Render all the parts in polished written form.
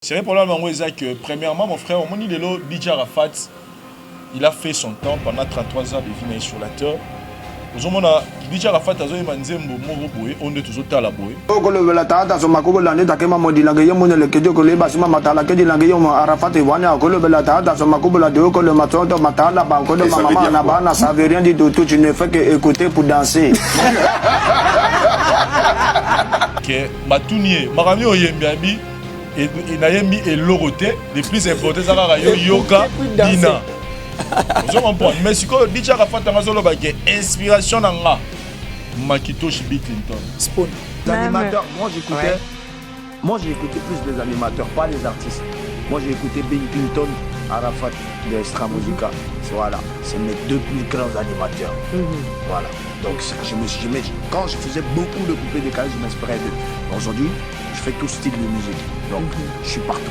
C'est vrai pour là, que premièrement, mon frère, on dit DJ Arafat, il a fait son temps pendant 33 ans de vie sur la terre. Aujourd'hui, DJ Arafat a joué Manzembo, Moroboé, on est toujours à la bouée. La tata sur ma coupe l'année, t'as qu'à modi la gagne, mon le kedio que les basima matala que la gagne, Arafat et Wania, que la tata sur ma coupe la deux, que le matin de matala, banco de maman, Nabana, ça veut rien dire de tout, tu ne fais que écouter pour danser. Que Matounier, Marami Oyembiabi, et Nayemi et Loroté, les plus importants, ça va yoga, Dina. Vous comprenez? Mais si vous dites que inspiration dans la Makitoshi Bill Clinton. Les animateurs, moi j'ai écouté plus les animateurs, pas les artistes. Moi j'ai écouté Bill Clinton, Arafat de Extra Musica. Voilà, c'est mes deux plus grands animateurs. Voilà. Donc quand je faisais beaucoup de coupés décalés, je m'inspirais d'eux. Aujourd'hui, je fais tout style de musique. Donc je suis partout.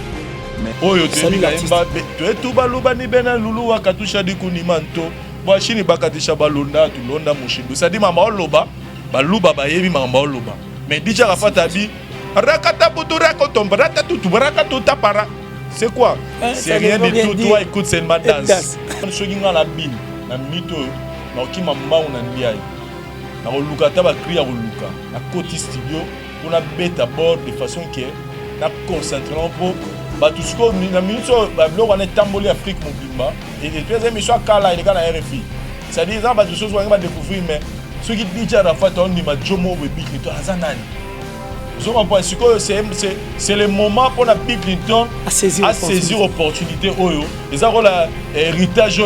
Mais Oyo Temika Mba, tu es tout baloba ni bena lulu wakatusha di kunimanto. Moi chini bakatisha balonda tu londa mushindo. Ça dit mama oloba, baluba bayebi mama oloba. Mais DJ Arafat abi rakata butura kotomba rakata tu rakata tapara. C'est quoi? C'est rien du tout. Toi écoute c'est une danse. Ceux qui ont la bine, na mito, na okima mbaou na ndiaye. Na oluka taba kriya oluka. Na côté studio pour na bête à bord de façon que na concentrer pour tout ce qu'on a mis sur le tamboli Afrique Mobimba et les deux émissions à Kala et à RFI. Ça dit ça, des choses qu'on va découvrir, mais ceux qui disent à la fois, on dit que Jomo et Bill Clinton, c'est le moment pour la Bill Clinton à saisir l'opportunité. Ils ont l'héritage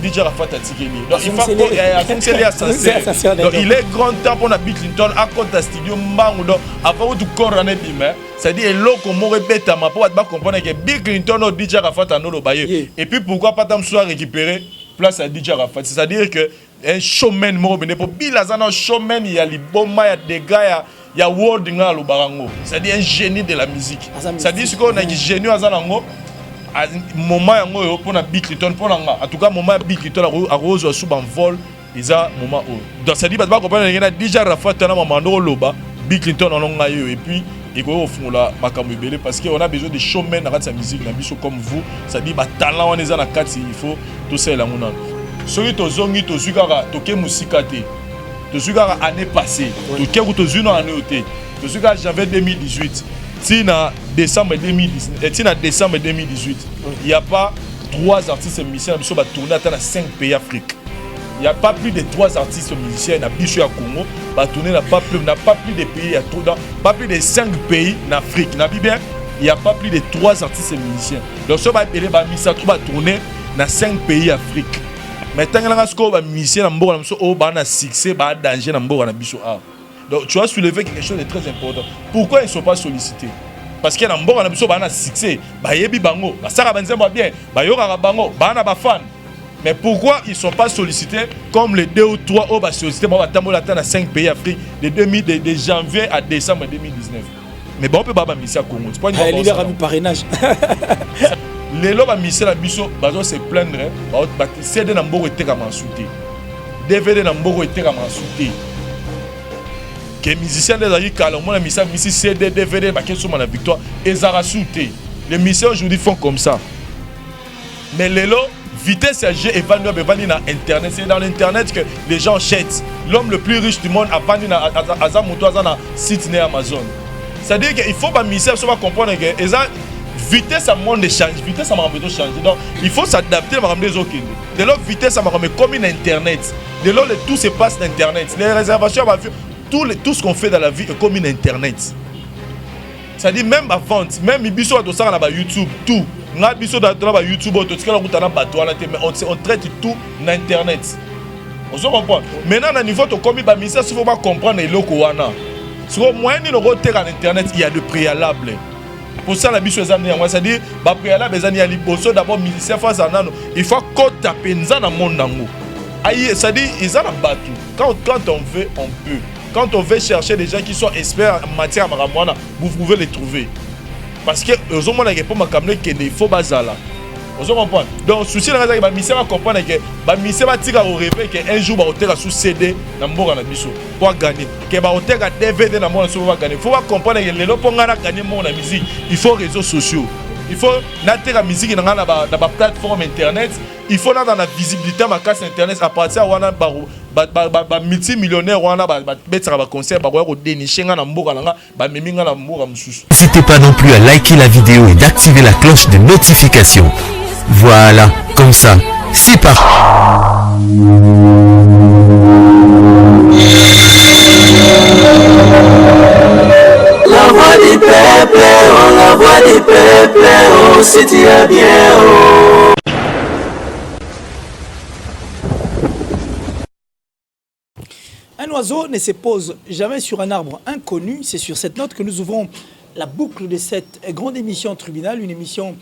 DJ Arafat à Tikeli. Donc il faut donc il est grand temps pour la Bill Clinton à côté de studio Mbango avant tout corps en ébimé. C'est-à-dire l'eau mo répète ma pour comprendre que Bill Clinton au DJ Arafat à nous bailler. Et puis pourquoi pas tant soit récupérer place à DJ Arafat. C'est-à-dire que un showman mo bené pour Bill Azana showman il y a les bomba il y a des gars il y a World nga lo barango. C'est-à-dire un génie de la musique. C'est-à-dire ce qu'on a un génie Azanango à moment yango pour na Bill Clinton pour nga. En tout cas moment Bill Clinton a rose sous en vol ils a moment donc ça dit pas comprendre que DJ Arafat na moment no loba Bill Clinton en nga yo et puis et qu'on font la macamubele parce qu'on a besoin de showmen dans sa musique dans biso comme vous ça dit bah talent on est dans la carte il faut tout ça là on a celui to zongi to zugara to ke musikate to zugara année passée to ke to zuno année oté to zugara janvier 2018 tina décembre 2019 tina décembre 2018 il y a pas 3 artistes musiciens biso ba tourner dans 5 pays Afrique. Il n'y a pas plus de 3 artistes musiciens à Bichou à Congo. Il n'a pas plus de pays, pas plus de 5 pays en Afrique. Il n'y a pas plus de 3 artistes musiciens. Donc, ça va tourner dans 5 pays d'Afrique. Mais tant que les musiciens ont succès, danger dans Bichou. Donc, tu as soulevé quelque chose de très important. Pourquoi ils ne sont pas sollicités? Parce qu'il y a un succès. Il y a des fans. Mais pourquoi ils ne sont pas sollicités comme les 2 ou 3 autres sollicités dans 5 pays d'Afrique de janvier à décembre 2019? Mais bon, on peut pas misser à Congo. C'est pas une leader a mis parrainage. Les lois misser à Bisso, ils se plaindre. CD Nambo était comme un souté. DVD Nambo était comme un souté. Que les musiciens des aïeux, quand on a mis ça, CD, DVD, qui sont la victoire, ils ont souté. Les musiciens aujourd'hui font comme ça. Mais les lois, vitesse à G et vendu dans Internet. C'est dans l'Internet que les gens jettent. L'homme le plus riche du monde a vendu dans site Amazon. C'est-à-dire qu'il faut pas misser, il faut comprendre que vitesse à monde change, vitesse à mon changer. Donc il faut s'adapter à des autres. De l'autre vitesse à comme une Internet. De l'autre tout se passe dans Internet. Les réservations, tout ce qu'on fait dans la vie est comme une Internet. C'est-à-dire même à vente, même il y a YouTube, tout. On a besoin de YouTube, on traite tout sur Internet. On se comprend. Maintenant, à niveau de commis, il faut pas comprendre les locaux. Si vous moyen de retirer en Internet, il y a des préalables. Pour ça, la biche c'est-à-dire, les préalables, d'abord, musicien face à nous. Il faut qu'on tape dans le monde. C'est-à-dire, ils ont un bateau. Quand on veut, on peut. Quand on veut chercher des gens qui sont experts en matière de vous pouvez les trouver. Parce que les gens qui ne faut pas Vous comprenez? Donc, souci, c'est va comprendre que c'est va tirer au rêve qu'un jour, il va sous CD dans le monde pour gagner. Que va DVD dans le monde pour gagner. Il faut comprendre que les gens pour gagner la musique, il faut les réseaux sociaux. Il faut naître la musique dans la plateforme internet. Il faut dans la visibilité ma casse internet à partir de multimillionnaire concert N'hésitez pas non plus à liker la vidéo et d'activer la cloche de notification. Voilà, comme ça, c'est parti. La voix du peuple, oh, la voix du peuple, oh, c'est bien, oh. Un oiseau ne se pose jamais sur un arbre inconnu. C'est sur cette note que nous ouvrons la boucle de cette grande émission Tribunal, une émission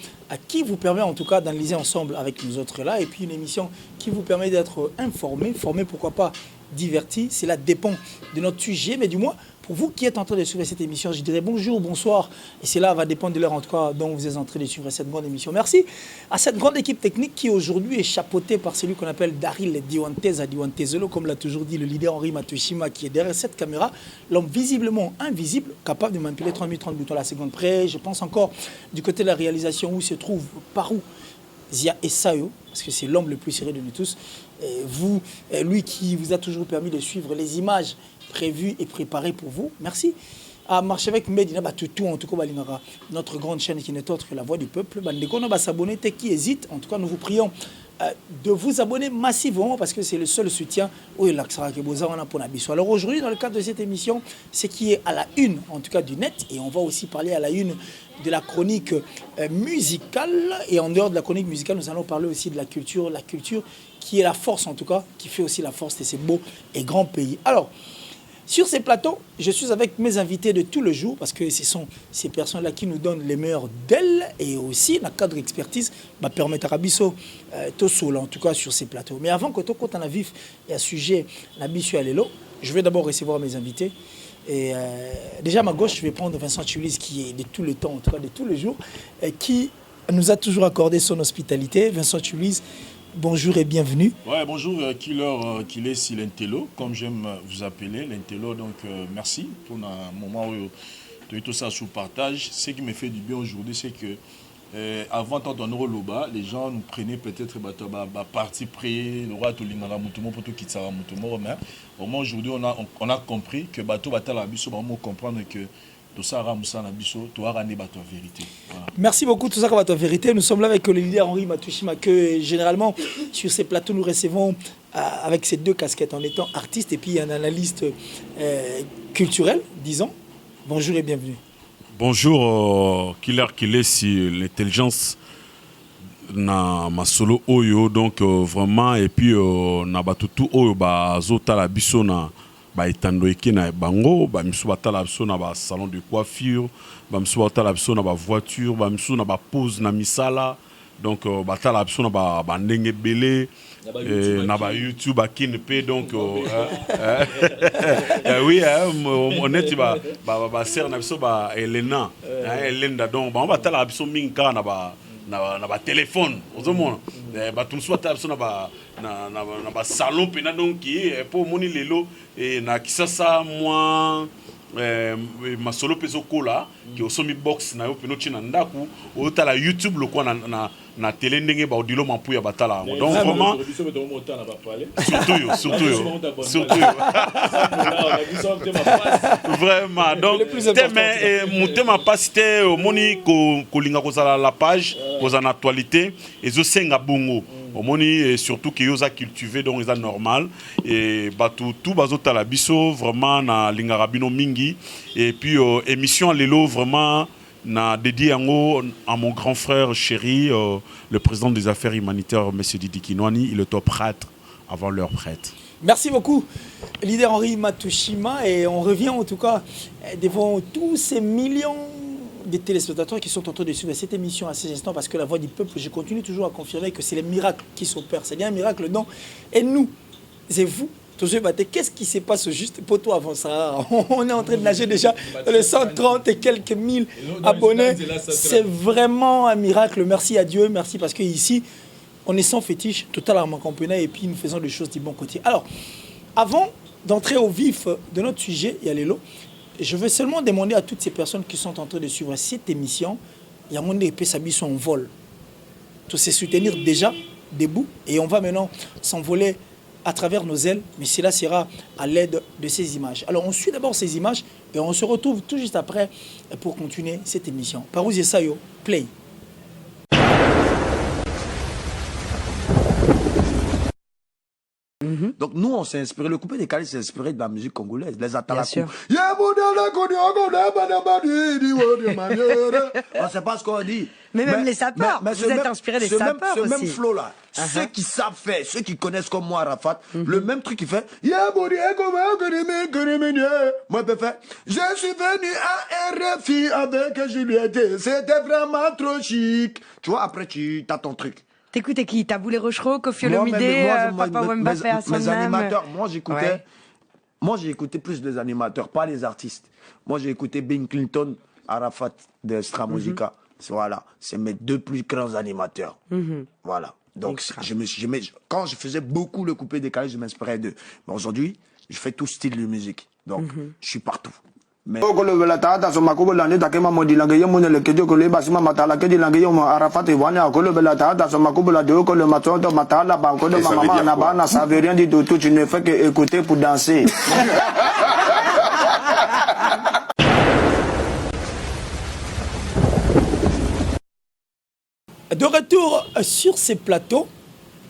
qui vous permet en tout cas d'analyser ensemble avec nous autres là, et puis une émission qui vous permet d'être informé, formé, pourquoi pas diverti. Cela dépend de notre sujet, mais du moins, pour vous qui êtes en train de suivre cette émission, je dirais bonjour, bonsoir, et cela va dépendre de l'heure en tout cas dont vous êtes en train de suivre cette grande émission. Merci à cette grande équipe technique qui aujourd'hui est chapeautée par celui qu'on appelle Daryl Diwantezelo, comme l'a toujours dit le leader Henri Matushima, qui est derrière cette caméra, l'homme visiblement invisible, capable de manipuler 30 boutons à la seconde près. Je pense encore du côté de la réalisation où se trouve Parou Zia Esayo, parce que c'est l'homme le plus sérieux de nous tous. Vous, lui qui vous a toujours permis de suivre les images prévues et préparées pour vous. Merci à Marchevêque Medina Batutu, en tout cas, notre grande chaîne qui n'est autre que la voix du peuple. On va s'abonner, qui hésite. En tout cas, nous vous prions de vous abonner massivement parce que c'est le seul soutien. Alors aujourd'hui, dans le cadre de cette émission, ce qui est à la une, en tout cas du net, et on va aussi parler à la une de la chronique musicale. Et en dehors de la chronique musicale, nous allons parler aussi de la culture qui est la force, en tout cas, qui fait aussi la force de ces beaux et grands pays. Alors, sur ces plateaux, je suis avec mes invités de tout le jour parce que ce sont ces personnes-là qui nous donnent les meilleurs d'elles et aussi, dans le cadre d'expertise, permettre à Bisso Tosso, en tout cas, sur ces plateaux. Mais avant que tu comptes en vif et à sujet Nabisso Alelo, je vais d'abord recevoir mes invités. Et déjà à ma gauche, je vais prendre Vincent Chulis, qui est de tout le temps, en tout cas de tous les jours, qui nous a toujours accordé son hospitalité. Vincent Chulis, bonjour et bienvenue. Ouais, bonjour Killer si l'intello, comme j'aime vous appeler, l'intello. Donc merci pour un moment où tu as tout ça sous partage. Ce qui me fait du bien aujourd'hui, c'est que avant d'entendre le Loba, les gens nous prenaient peut-être parti pris, le roi Tolingara Moutomo pour tout Kitsara Moutomo. Mais au moins aujourd'hui, on a compris que Bato Batala Bisso va comprendre que tout ça Ramoussa Nabisso, tu as ramené Bato vérité. Merci beaucoup, tout ça Bato vérité. Nous sommes là avec le leader Henri Matushima, que généralement sur ces plateaux nous recevons avec ces deux casquettes en étant artiste et puis un analyste culturel, disons. Bonjour et bienvenue. Bonjour, Killer, si l'intelligence na ma solo oyo donc vraiment et puis na batutu oyo ba zota la biso na ba etando eke na bango ba misu batala biso na ba salon de coiffure ba misu batala biso na ba voiture ba misu na ba pose na misala donc batala biso na ba ndenge belé na ba YouTube akine pe donc oui honnête ba sœur na biso ba Elena Elenda donc ba batala biso minka na ba téléphone ozomona bato mosusu batala biso na ba salon pena donc po omoni lelo na kisasa mwa masolo mpe ezokola ki osomi box na yo pena otina ndako otala YouTube lokwa na télé ndenge baodilo mampu ya batala yango donc vraiment surtout yo vraiment donc teme motema pasi te omoni kolinga kozala la page kozala na actualité ezosenga bongo omoni surtout que yoza cultivé donc c'est normal et batou tout bazotala biso vraiment na lingaka bino mingi et puis émission lelo vraiment na dédié à mon grand frère chéri le président des affaires humanitaires monsieur Didi Kinwani, il est au prêtre avant l'heure prête. Merci beaucoup leader Henri Matushima et on revient en tout cas devant tous ces millions des téléspectateurs qui sont en train de suivre cette émission à ces instants parce que la voix du peuple, je continue toujours à confirmer que c'est les miracles qui s'opèrent. C'est bien un miracle, non? Et nous, et vous, Qu'est-ce qui se passe juste pour toi avant ça? On est en train de nager déjà dans les 130 et quelques mille abonnés. C'est vraiment un miracle. Merci à Dieu, merci parce qu'ici, on est sans fétiche, totalement comprenant et puis nous faisons des choses du bon côté. Alors, avant d'entrer au vif de notre sujet, Yalélo, je veux seulement demander à toutes ces personnes qui sont en train de suivre cette émission, il y a mon épée Sabi son vol. Tout se soutenir déjà debout et on va maintenant s'envoler à travers nos ailes, mais cela sera à l'aide de ces images. Alors on suit d'abord ces images et on se retrouve tout juste après pour continuer cette émission. Parouzi Sayo, play. Donc nous on s'est inspiré, le coupé décalé s'est inspiré de la musique congolaise, les atalakou. On sait pas ce qu'on dit. Mais même les sapeurs, vous êtes inspiré des sapeurs aussi. Ce même flow là, ceux qui savent faire, ceux qui connaissent comme moi Arafat, le même truc qu'il fait. Moi je peux faire. Je suis venu à RFI avec Juliette, c'était vraiment trop chic. Tu vois, après tu as ton truc. T'écoutais qui? Taboulé Rochereau, Kofi Olomide, Papa Wemba Père Sonam. Mes animateurs, moi j'écoutais. Moi j'ai écouté plus des animateurs, pas les artistes. Moi j'ai écouté Ben Clinton, Arafat de Stramosica. Voilà, c'est mes deux plus grands animateurs. Voilà. Donc quand je faisais beaucoup le coupé décalé, je m'inspirais d'eux. Mais aujourd'hui, je fais tout style de musique. Donc je suis partout. Mais Arafat ça veut rien dire de tout, tu ne fais que écouter pour danser. De retour sur ces plateaux,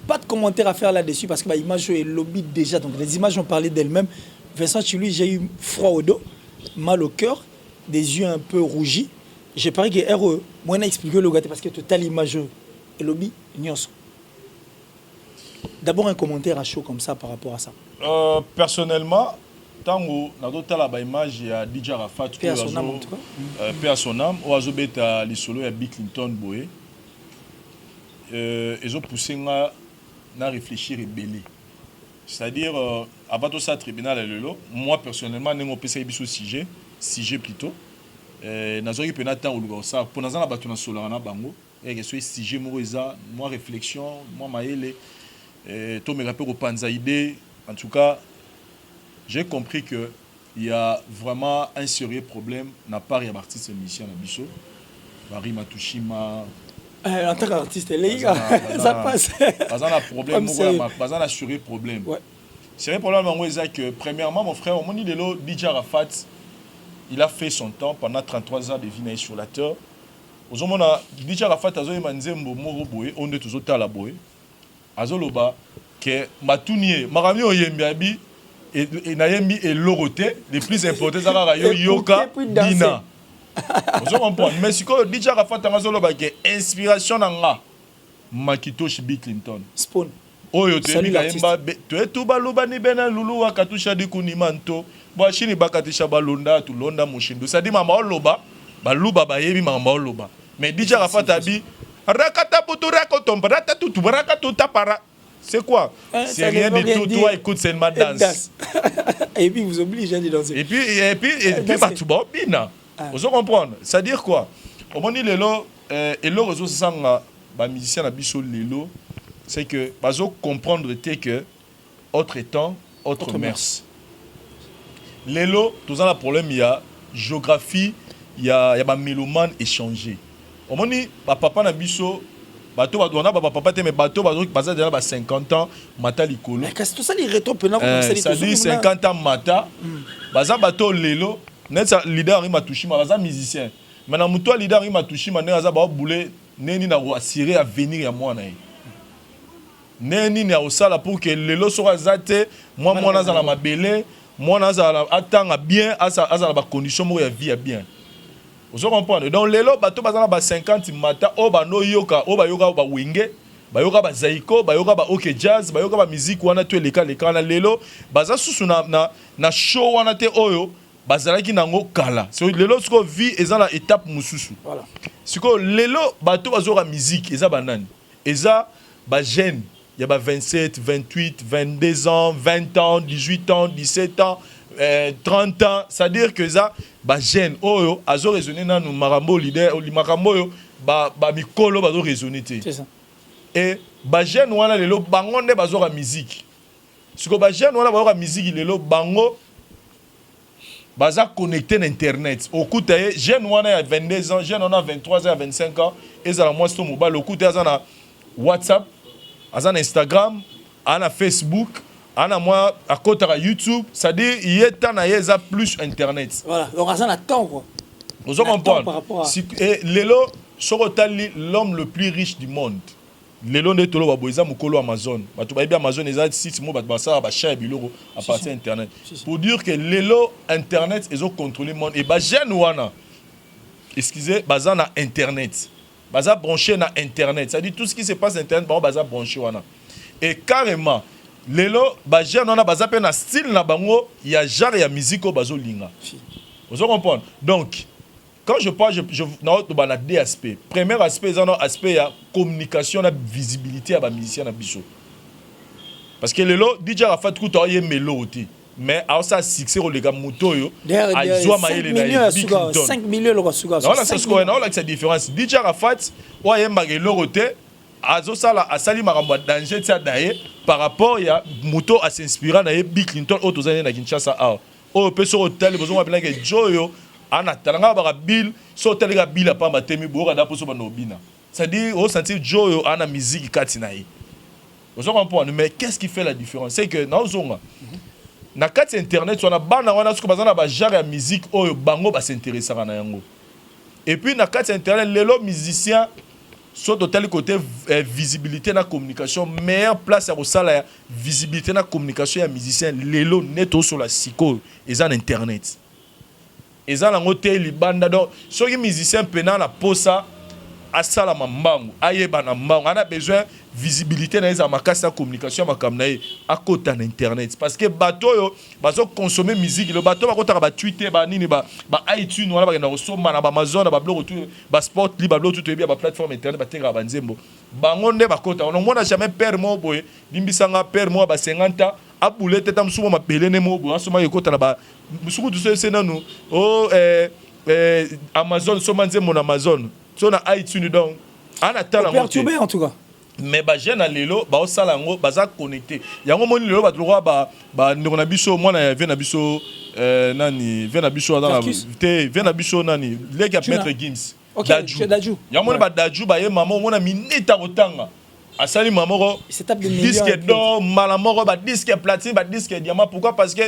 pas de commentaires à faire là-dessus parce que l'image est lobby déjà, donc les images ont parlé d'elles-mêmes. Vincent Chilui, j'ai eu froid au dos, mal au cœur, des yeux un peu rougis. J'ai parlé que RE, moi, on a expliqué le gars parce que total image et lobby, nyonso. D'abord un commentaire à chaud comme ça par rapport à ça. Personnellement, tant que dans la image, il y a DJ Arafat, paix à son âme en tout cas. Paix à son âme, ou à les solos, il y a Bill Clinton, Boé. Ils ont poussé à réfléchir et belé. C'est-à-dire, avant tout ça, tribunal, moi personnellement, je n'ai pas sujet plutôt. Je n'ai pas eu ça. Pour nous, on a solar na bango. Et je sujet moi réflexion, moi maïle. Tout me rappelle au Panzaïdé. En tout cas, j'ai compris que il y a vraiment un sérieux problème n'a pas rien artiste émission à Bisso. Barry Matushima. En tant qu'artiste, les gars, ça passe. Pas un problème, pas un sérieux problème. C'est un problème c'est que premièrement mon frère, mon idélo DJ Arafat, il a fait son temps pendant 33 ans de vie sur la terre. Aujourd'hui, DJ Arafat a eu manzembo moro boé, on est toujours à la boé. Azoloba que matunier, marami oyembiabi et nayembi et loroté, les plus importants ça yoka dina. Vous comprenez? Mais si quoi DJ Arafat Amazoloba qui inspiration nanga Makitoshi Bill Clinton. Spawn. Oyo te bikaemba tu es tout baloba ni bena lulu wakatusha dikuni manto. Bo chini bakatisha balonda tu londa mushindu. Ça dit mama oloba baluba bayebi mama oloba. Mais DJ Arafat abi rakata putura kotomba ratatu rakatu tapara. C'est quoi? C'est rien du tout. Toi écoute c'est une danse. Et puis vous oblige à danser. Et puis batuba bina. Vous comprenez? C'est-à-dire quoi? Au moment lelo et le réseau sanga ba musicien na biso lelo c'est que bazo comprendre que autre temps autre mœurs. Lelo tous un problème il y a géographie, il y a ba mélomane échanger. Au moment ba papa na biso bato ba dona ba papa te mais bato bazo passer déjà ba 50 ans mata likolo. Mais qu'est-ce que ça les rétro pena comme ça ça dit 50 ans mata baza bato lelo net leader il m'a touché baza musicien. Maintenant muto leader il m'a touché mané baza ba boulé neni na assurer à venir ya moi na neni na osala pour que lelo sera zate moi na za la mabele moi na za atanga bien asa ba condition mo ya vie bien. Vous comprenez? Donc lelo bato baza na ba 50 mata o ba no yoka o ba yoka ba wenge ba yoka ba zaiko ba yoka ba OK jazz ba yoka ba musique wana to leka na lelo baza susu na show wana te oyo bazalaki nango kala. C'est lelo siko vie eza na étape mususu. Voilà. Siko lelo bato bazoka musique eza banani eza ba jeune il y a 27, 28, 22 ans, 20 ans, 18 ans, 17 ans, 30 ans. C'est-à-dire que ça, jeune, azo raisonné dans nous marambo leader, marambo yo, mikolo bazo raisonner. C'est ça. Et jeune wana lelo bango nde bazo la musique. Ce que jeune wana bazo la musique lelo bango baza connecté à internet. Au coup jeune wana a 22 ans, jeune wana a 23 ans, 25 ans, et ça la moi sto mobile au coup na WhatsApp, azan Instagram, ana Facebook, ana moi à côté de YouTube, c'est-à-dire il est temps à plus internet. Voilà, donc azan attend quoi. Vous comprenez? Et lelo sorotali l'homme le plus riche du monde. Lelo ne tolo baboiza mukolo Amazon. Batu ba Amazon ezat site mo batu basala ba cha biloko à partir internet. Pour dire que lelo internet ils ont contrôlé le monde et jeune wana. Excusez, bazana internet. Baza branché na internet, c'est-à-dire tout ce qui se passe sur internet baza branché wana. Et carrément lelo jeune wana baza pe na style na bango ya genre ya musique o bazo linga. Vous comprenez? Donc quand je parle, je dans la deux aspects. Premier aspect, c'est l'aspect de communication, la visibilité à la musicien na biso. Parce que le lot, DJ Rafat Kouta y est mélo. Mais à ça, succès au légat moto yo. À Zoua Maïle na Big Clinton. 5 millions le suga. Non, là c'est ce qu'on a, là c'est la différence. DJ Rafat, ouais y magelo roté. À Zosala, à Sali Maramba danger tia daye par rapport à moto à s'inspirer na Big Clinton autres années na Kinshasa. Oh, peut sur hôtel, besoin de que Joyo. Ana talanga ba bill so telega bill pa matemi bo kada poso ba nobina. C'est-à-dire au sentir Joe ana musique katinai. Vous comprenez mais qu'est-ce qui fait la différence? C'est que na zonga na kati internet on a bana wana suko bazana ba genre ya musique oyo bango ba s'intéresser na yango. Et puis na kati internet lelo musicien so total côté visibilité na communication meilleure place à la visibilité na communication ya musicien lelo neto sur la siko et en internet. Et ça, la montée libanda donc, ceux qui musiciens pénal la posa à sala mambangu, ayeba na mambangu, on a besoin de visibilité dans les amakas de communication à côté d'internet. Parce que bateau yo, bateau consommer musique, le bateau va côté ba Twitter, ba nini ba iTunes, on a ba na resoma na ba Amazon, ba blog tout, ba sport libre, ba blog tout bien ba plateforme internet, ba tenga ba nzembo. Bangonde ba côté, on n'a jamais père mo boy, limbisanga père mo ba 50 ans. A boule teta msumo mapele ne mo bo asoma yekota na ba musuku tu se na nous oh Amazon so manze mon Amazon so na iTunes donc ana tala ngo perturbé en tout cas mais ba jeune lelo ba osala ngo baza connecté yango moni lelo ba droit ba ndona biso mona ya vena biso nani vena biso dans la te vena biso nani le cap maître Gims Daju yango moni ba Daju ba ye maman mona minita kotanga asali mamoro disque d'or malamoro ba disque platine ba disque diamant pourquoi parce que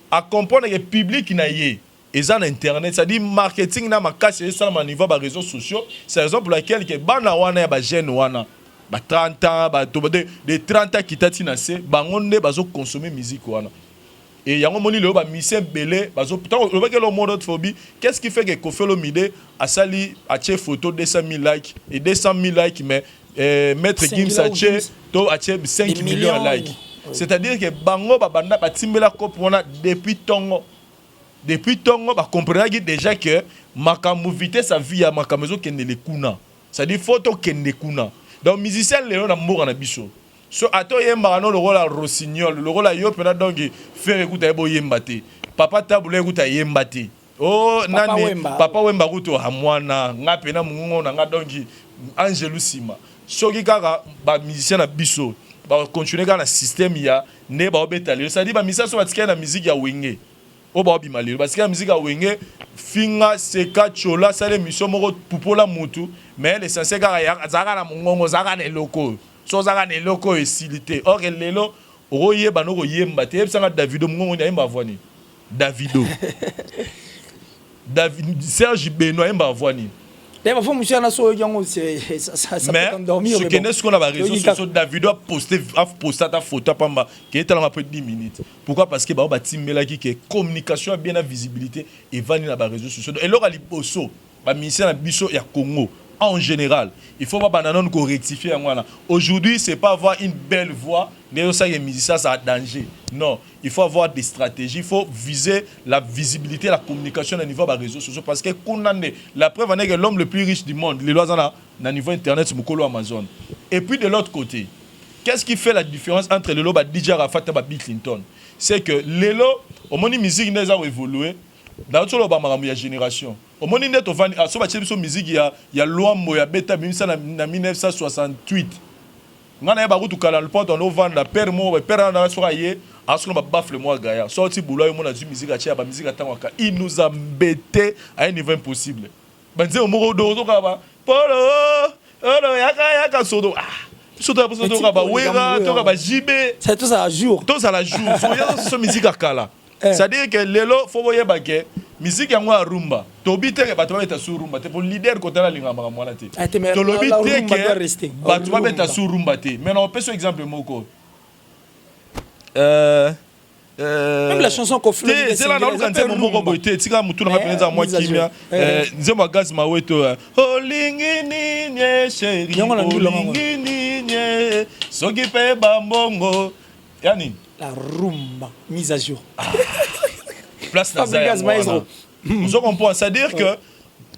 à comprendre que public na yé et en internet ça dit marketing na makasi et ça ma niveau ba réseaux sociaux c'est la raison pour laquelle que bana wana ba jeune wana ba 30 ans ba de 30 ans qui tati na se bangonde bazo consommer musique wana et yango moni le ba musicien belé bazo pourtant le que le mode phobie qu'est-ce qui fait que Koffi Olomide asali a che photo 200 000 likes et 200 000 likes mais Maître Gims a 5 millions de likes. C'est-à-dire que bango babanda batimbela kopona depuis tongo ba comprendre déjà que makambo vitesse sa vie ya makamezo kende le kuna. C'est-à-dire photo kende kuna. Donc musicien Léon na mboka na biso. So ato yemba no le rôle Rossignol, le rôle yo pena donc faire écouter bo yemba te. Papa tabule écouter yemba te. Oh nani papa wemba kuto hamwana ngape na mungo na ngadongi Angelou Sima. Soki kaka ba musicien na biso ba continuer ka na système ya ne ba obetali ça dit ba musicien so batika na musique ya wenge o ba obimali parce que la musique ya wenge finga seka chola ça les mission moko pupola mutu mais l'essentiel kaka ya zaka na mungongo zaka na loko so zaka na loko esilité or lelo roye ba no royemba te ebsanga Davido mungongo ya mba voani Davido David Serge Benoît mba voani. D'ailleurs, il faut que ça peut endormir. Mais ce qu'on a réseaux sociaux, David a posté ta photo qui est après 10 minutes. Pourquoi? Parce que bah communication a bien la visibilité et va dans les réseaux sociaux. Et là, il y a ministère de la Congo en général. Il faut pas rectifier. Aujourd'hui, c'est pas avoir une belle voix, mais ça les musiciens ça a danger. Non, il faut avoir des stratégies, il faut viser la visibilité, la communication au niveau des réseaux sociaux parce que la preuve est que l'homme le plus riche du monde, les lois à niveau internet, c'est Mokolo Amazon. Et puis de l'autre côté, qu'est-ce qui fait la différence entre Lelo et DJ Arafat et Bill Clinton? C'est que Lelo, au moment où la musique n'a pas évolué, dans la génération. Au moment où la musique, il y a loi Moya Beta en 1968. On a eu tout le pont, on a vendu la père mort, père en a soigné, on a baflé moi Gaïa. Sorti boulot, on a dit musique à la musique à Tangwaka. Il nous a embêté à un niveau impossible. Ben c'est au mot de Rokaba. Polo, yaka sodo. Ah, sodo Rokaba. Wera, Rokaba Jibé. C'est tout ça à jour. Tout ça à jour. C'est une musique à Kala. C'est-à-dire que Lelo, faut voir que musique yango a rumba. Tobi te ba to beta sur rumba te pour leader côté la linga mara mwana te. To lobi te que ba to beta sur rumba te. Maintenant on peut ce exemple moko. Même la chanson qu'on fait c'est là on quand mon moko boité tika mutu na penza moi kimia nzemba gaz maweto oh lingini nye chéri lingini nye soki pe bambongo yani la rumba mise à jour. Place Maestro. Vous comprenez, c'est-à-dire que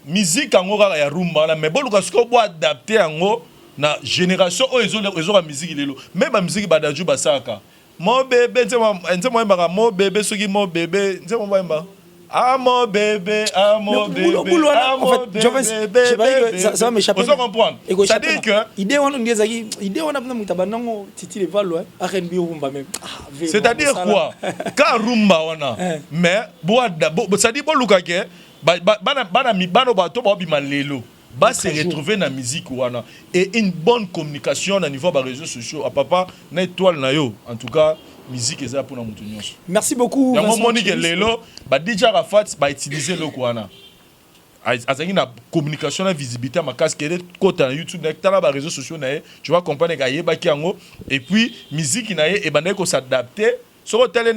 musique en aura ya rumba mais bon parce qu'on doit adapter en na génération ils ont la musique il est même la musique badaju basaka. Mon bébé mon bébé ce qui mon bébé ah mon bébé en fait je vais ça va m'échapper. Vous comprenez, c'est-à-dire que idée on nous idée on a besoin mutabanango titi le valo R&B rumba même. C'est-à-dire quoi quand rumba on a mais ça dit bon lukake bana bato ba bima lelo ba se retrouver na musique wana et une bonne communication au niveau des réseaux sociaux à papa na étoile na yo en tout cas musique est pour mutu nyonso. Merci beaucoup Vincent. Monique lelo ba DJ Arafat ba utiliser le wana azangi na communication na visibilité ma casque côté na YouTube na ba réseaux sociaux na tu vas comprendre que yeba ki yango et puis musique na e bande ko s'adapter. Sur le tel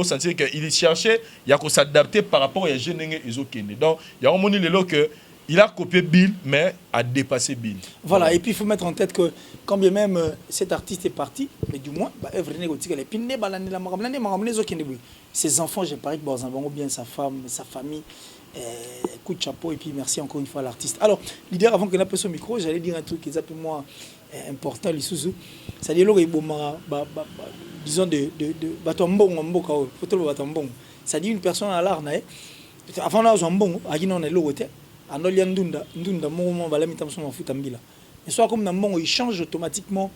sentir qu'il cherchait à s'adapter par rapport à jeunes et donc il y a un moment que il a copié Bill mais a dépassé Bill. Voilà, et puis il faut mettre en tête que quand bien même cet artiste est parti, mais du moins ses enfants, j'ai parlé que bien sa femme, sa famille, coup de chapeau et puis merci encore une fois à l'artiste. Alors, leader, avant que n'appelle son micro, j'allais dire un truc qui est pour moi important, l'Isuzu. C'est-à-dire disons de c'est-à-dire une personne à l'art avant là zambon akina on est logote anolia ndunda mo bala mitamso mafuta mbila mais soit comme dans il change automatiquement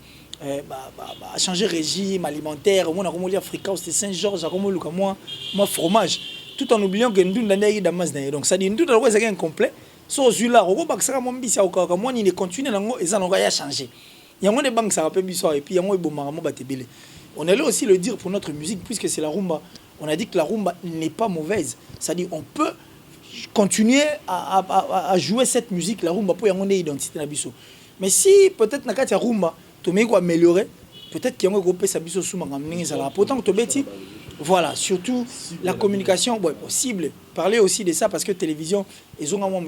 changer régime alimentaire on a comme africain c'est Saint-Georges comme le moi fromage tout en oubliant que ndunda ndai damas donc ça dit ndunda c'est incomplet so zula roko baksa mo mbisa okaka moi ni continue nango eza nanga ya changer yango ne bank ça rappelle biso et puis yango ebomara mo batebele. On allait aussi le dire pour notre musique, puisque c'est la rumba. On a dit que la rumba n'est pas mauvaise. C'est-à-dire on peut continuer à jouer cette musique, la rumba, pour y avoir une identité. Mais si peut-être que la rumba, tu peux améliorer, peut-être qu'il y a un groupe qui peut s'améliorer. Pourtant, tu peux voilà, surtout la communication, ouais, possible. Parler aussi de ça parce que télévision, ils ont un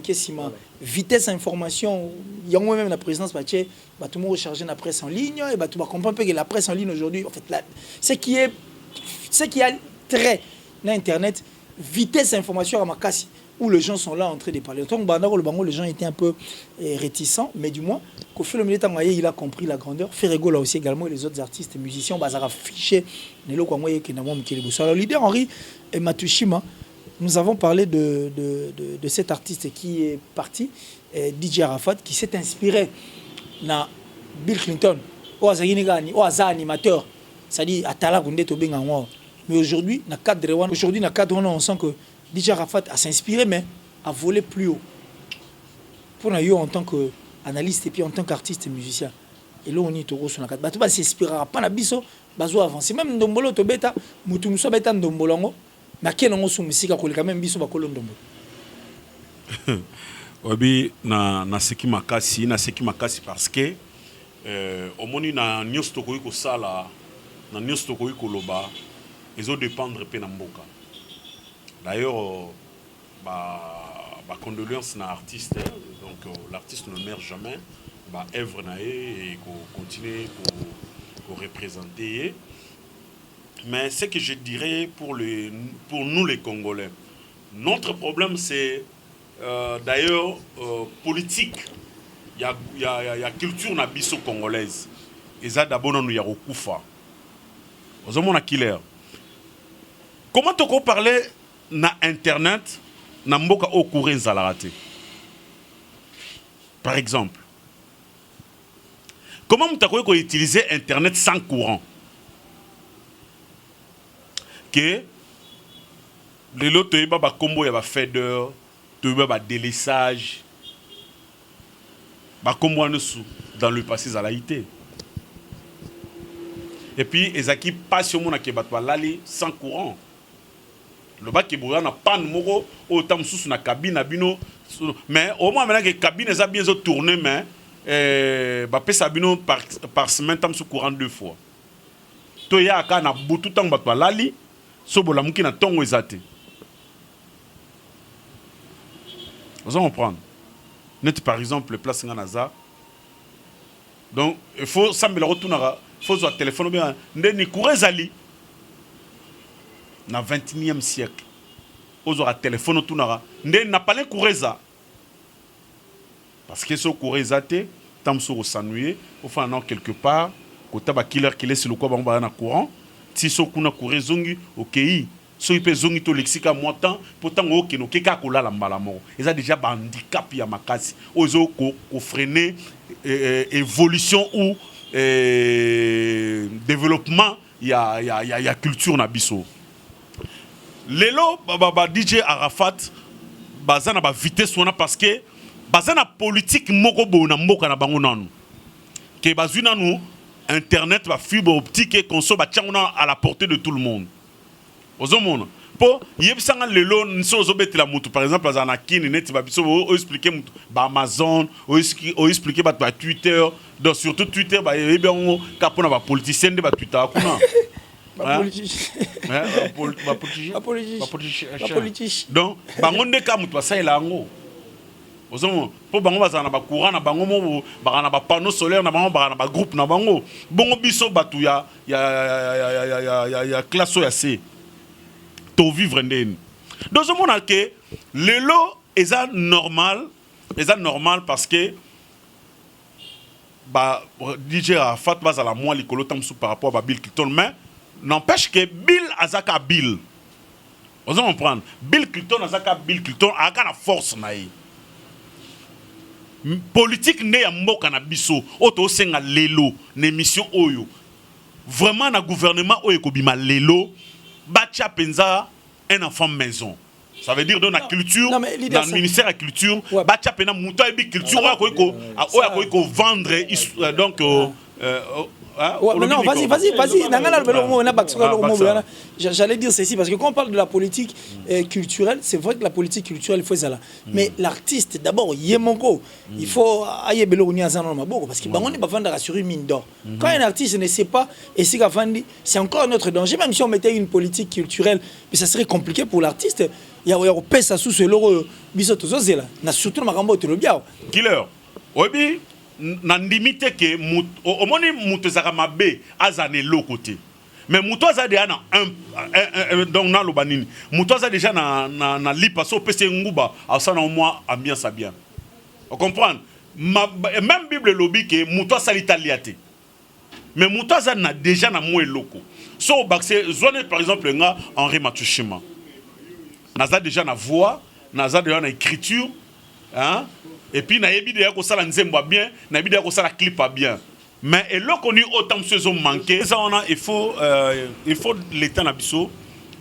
vitesse information. Il y a même la présidence, tout le monde recharge la presse en ligne et tu vas comprendre que la presse en ligne aujourd'hui, en fait, ce qui a très dans Internet, vitesse information à ma casse où les gens sont là en train de parler. Donc, les gens étaient un peu réticents, mais du moins, il a compris la grandeur. Ferrego là aussi également, et les autres artistes et musiciens, ils ont affiché. Alors, leader Henri et Matushima, nous avons parlé de cet artiste qui est parti, DJ Arafat, qui s'est inspiré dans Bill Clinton, ou animateur, c'est-à-dire Atala Kunde Tobenga. Mais aujourd'hui, dans le cadre, on sent que DJ Arafat a s'inspiré, mais a volé plus haut. Pour nous, en tant qu'analyste et puis en tant qu'artiste et musicien. Et là, on est au sur la carte. Tu vas s'inspirer pas na biso, bazo avancer. Même Ndombolo to beta, mutu muso beta Ndombolongo, mais qui n'ont pas musique quand même biso bakolo Ndombolo. Obi na seki makasi parce que au moni na news to ko sala na news to ko loba ils ont dépendre pe na mboka. D'ailleurs, condoléances à l'artiste, donc l'artiste ne meurt jamais, œuvre et continuer pour représenter. Mais ce que je dirais pour nous les Congolais, notre problème c'est d'ailleurs politique. Il y a culture na biso congolaise. eza d'abord nous ya kokufa ozomona killer. Comment tu peux parler na internet na mboka au courant zalarate? Par exemple, comment tu peux utiliser internet sans courant? Que les lots tu ba combo ya ba fader, tu ba délissage, ba combo dans le passé zalaité. Et puis ezaki passion mona ke batwa lali sans courant. Le bac qui est na pan moko autant sous na cabine bino mais au moins maintenant que cabine ça bien tourner mais ba pesa bino par semaine tam sous courant 2 fois. To ya ka na butu tang batwa lali so bola muki na tongo ezate. Vous allez comprendre. Net par exemple le place nganaza. Donc il faut sambela retournera, faut zo téléphone bien ndeni courezali. Na 21e siècle ozora téléphone tunara ndé na pas coureza parce que ce coureza te tam so s'ennuyer au fond non quelque part kota ba killer qui laisse le quoi ba na courant si so kuna courezongi OK so ipe zongi to lexica motan pourtant OK no keka kola la mbala moko eza déjà ba handicap ya makasi ozo ko freiner évolution ou développement ya culture na biso. Lelo DJ Arafat bazana ba vitesse wana parce que bazana politique moko bo na mboka na bango nanu ke bazuna nous internet ba fibre optique et conso ba tiangona à la portée de tout le monde ozomona po yebisanga lelo nso zobetela mutu par exemple bazana kini net ba biso o expliquer mutu ba Amazon o expliquer ba Twitter donc surtout Twitter ba yebongo kapona ba politicien de ba Twitter kuna donc bangonde ka mutu basayela yango ozomo po bango bazana ba courant na bango mo bakana ba panneau solaire na bango bakana ba groupe na bango bongo biso batu ya classe ya C to vivre ndeni donc je mona que lelo eza normal parce que ba DJ Arafat bazala moi likolo tamsu par rapport à Bill Clinton mais n'empêche que Bill azaka Bill. Vous allez comprendre. Bill Clinton azaka Bill Clinton a la force naï. Politique ne ya mboka na biso oto senga lelo n'émission oyo. Vraiment na gouvernement oyo kobima lelo bacha penza un enfant maison. Ça veut dire dans la culture, dans le ministère de la culture, bacha pena muto et bi culture oyo ko vendre donc non, vas-y. J'allais dire ceci parce que quand on parle de la politique culturelle, c'est vrai que la politique culturelle, il faut ça là. Mais l'artiste, d'abord, il faut aille belonia zano maboko parce qu'il on n'est pas vendre assurer mine d'or. Quand un artiste ne sait pas et c'est encore un autre danger. Même si on mettait une politique culturelle, mais ça serait compliqué pour l'artiste. Il y a pèse sous ce loro bisoto zozela. Na surtout makambo te le bien. Killer. Obi nandimite ke omoni mutu zaka mabe azane lo côté mais mutu aza déjà na un donc na lobanini mutu aza déjà na lipa so pese nguba asana au moins ambiance bien on comprend même Bible lobby ke mutu asali taliate mais mutu aza na déjà na mo eloko so baxé zone par exemple nga Henri Matouchima naza déjà na voix naza déjà na écriture hein. Et puis, na yebi de yako sala nzemba bien, na yebi de yako sala clip bien. Mais et là qu'on y autant de choses ont manqué. Ça on a il faut l'état nabiso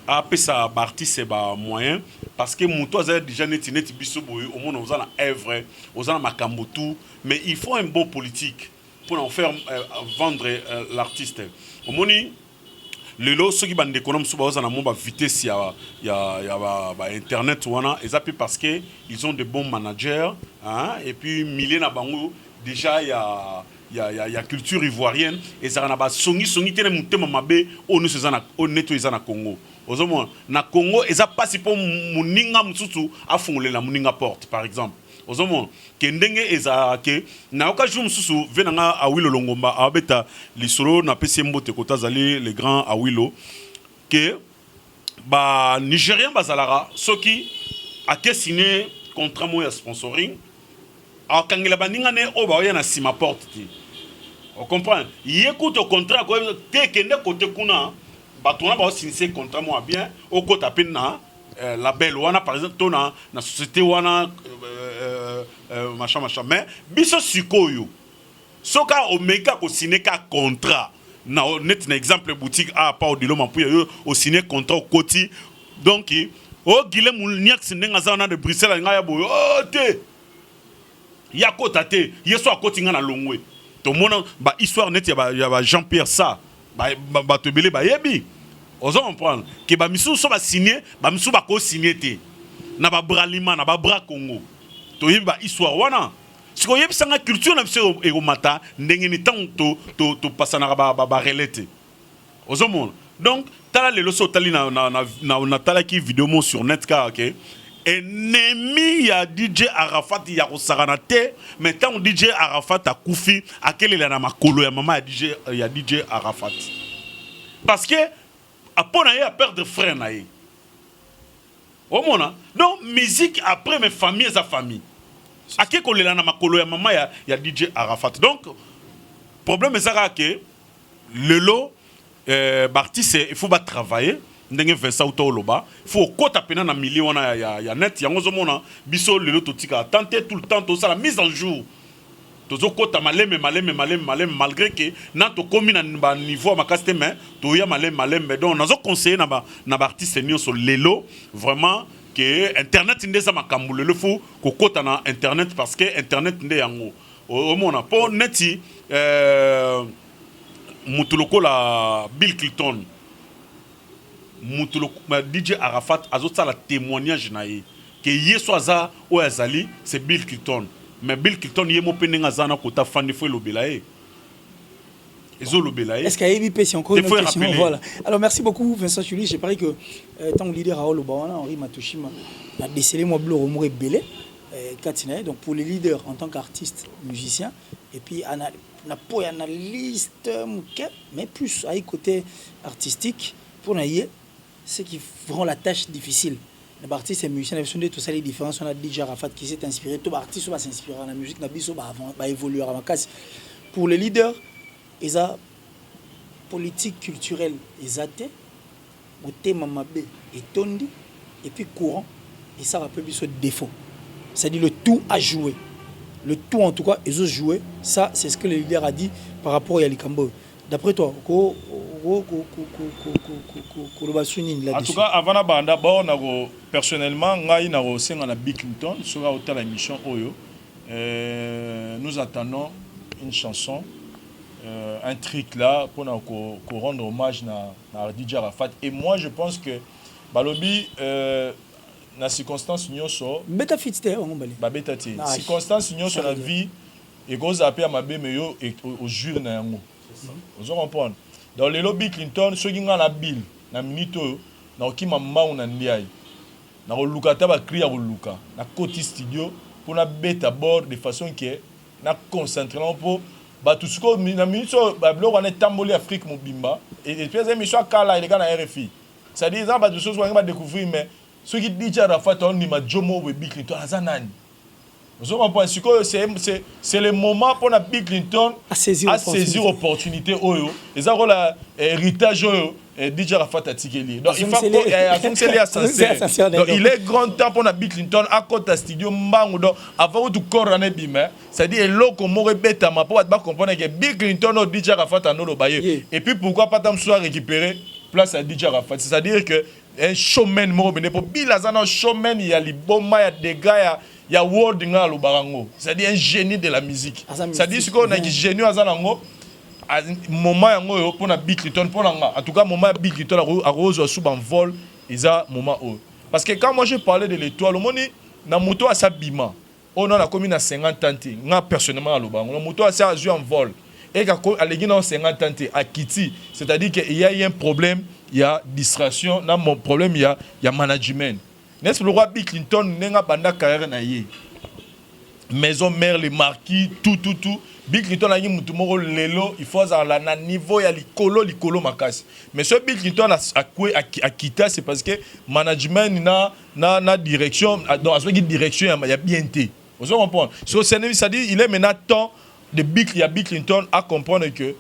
a appeler ça artiste ba moyen parce que mon toi déjà net biso boy au monde on a la œuvre, on a makambo tout, mais il faut un bon politique pour en faire vendre l'artiste. Au moni les lots ceux qui bandent d'économie sous base na ba vitesse ya internet wana et ça parce que ils ont de bons managers hein et puis milliers na bango déjà il y a culture ivoirienne et ça na ba songi tene mutema mabe onu sezana oneto ezana Congo ozomo na Congo et ça passe pour muninga msusu afungolela muninga porte par exemple ozomo kendenge eza ke na okazu msusu venanga awilo longomba abeta lisolo na pesembo te kotazali les grands awilo que ba nigérien bazalara soki a signé contrat moya sponsoring a kangela baninga ne o ba ya na sima porte ti On comprend. Il écoute au contrat t'es que ne côté kuna batona ba signer contrat moi bien au côté apena label wana par exemple tona na société wana machin mais biso sikoyo soka omeka ko signer ka contrat na net na exemple boutique a pas au dilo mampuya au signer contrat au côté donc o gile mulniax ndenga za na de Bruxelles nga ya boyo oh te ya kota te yeso akoti nga na longwe to mona ba histoire net ya ba Jean-Pierre ça ba to belé ba yebi ozo comprendre que ba misu so ba signer ba misu ba ko signer te na ba bralima na ba bra Congo to yebi ba histoire wana siko yebi sanga culture na biso e ko mata ndenge ni tanto to pasana ba relete ozo mona donc tala le loso tali na tala ki vidéo mo sur net ka OK ennemi ya DJ Arafat ya kosarana te mais tant DJ Arafat a koufi akelela na makolo ya mama ya DJ Arafat parce que apona ya perdre frère na ye au mona donc musique après mes familles sa famille akekolela na makolo ya mama ya DJ Arafat donc problème est ça que le lot l'artiste il faut pas travailler ndenge Vincent Utoloba faut kota pena na milieu wana ya net yango zo mona biso lelo totika tenter tout le temps to ça la mise en jour tozo kota maleme malgré que na to komi na niveau makasite mais to ya maleme donc nazo conseiller na ba artiste nyonso lelo vraiment que internet ndeza makambu lelo faut ko kota na internet parce que internet nde yango o mona po neti mutuloko la Bill Clinton Mutuloko DJ Arafat azota la témoignage nae que yeso aza o azali c'est Bill Clinton mais Bill Clinton yemo penenga zana kota fandi fo lobelae ezo lobelae est-ce qu'il y a une question encore une question voilà alors merci beaucoup Vincent Chuli j'ai parlé que tant leader Raoul Obawana Henri Matoshima a décelé moi bleu remoré belé Katina donc pour les leaders en tant qu'artiste musicien et puis na po analyste mais plus à côté artistique pour naïe ceux qui feront la tâche difficile. Les artistes et musiciens, tout ça les différences. On a DJ Arafat qui s'est inspiré. Tout artiste va s'inspirer dans la musique, va évoluer à ma casse. Pour les leaders, ils ont politique culturelle, ils ont le thème mabé et tondi et puis courant et ça rappelle ce défaut. C'est-à-dire le tout à jouer. Le tout en tout cas, ils ont joué. Ça, c'est ce que le leader a dit par rapport à Yalikambo. D'après toi, en tout cas, avant la bande, personnellement, je suis Bill Clinton sur la émission Oyo. Nous attendons une chanson, un truc là pour rendre hommage à DJ Arafat. Et moi, je pense que Balobi, dans les circonstances, nous sommes. Beta fitste, on va aller. Circonstances, nous sommes la vie et qu'on appelle à ma béméo et au jour na yango. Vous comprenez? Dans les lobby Clinton, ceux qui ont la Bill, na minito, na okima maou na ndiaye. Na oluka taba kriya oluka. Na côté studio pour na beta bord de façon que na concentrer pour ba tout ce que na minito ba blo on est tamboli Afrique mobimba et puis les émissions kala les gars na RFI. Ça dit ça ba de choses qu'on va découvrir mais ceux qui disent Arafat on ni ma Jomo ou Bill Clinton azanani. Vous comprenez? C'est le moment pour la Bill Clinton à saisir l'opportunité. Ils ont l'héritage DJ Arafat à Tikeli. Donc il faut il est grand temps pour la Bill Clinton à côté studio Mbango avant de couronner bimé. C'est-à-dire l'eau m'aurait bête à ma pour comprendre que Bill Clinton ou DJ Arafat à nous bailler. Et puis pourquoi pas tant soit récupérer place à DJ Arafat. C'est-à-dire que un showman m'aurait pour Bill Azana showman il y a les bomba il y a des gars il y a World Ngalo Barango, c'est-à-dire un génie de la musique. C'est-à-dire qu'on a un génie à Zanango, à moment yango pour na Bill Clinton pour en tout cas moment Bill Clinton a rose sous en vol, ils a moment où. Parce que quand moi je parlais de l'étoile, le moni na moto à sa bima, on a commis na 50 ans, moi personnellement à Lobango, le moto à sa joué en vol. Et quand à l'église en 50 ans à Kitty, c'est-à-dire qu'il y a un problème, il y a distraction, dans mon problème il y a management. N'est-ce pas le roi Bill Clinton n'a pas de carrière na yé. Maison mère les marquis tout. Bill Clinton a dit mutumoro lelo il faut à la niveau ya likolo makasi. Mais ce Bill Clinton a quitté c'est parce que management na direction dans la direction il y a bien été. Vous comprenez? So ça dit il est maintenant temps de Bill Clinton à comprendre que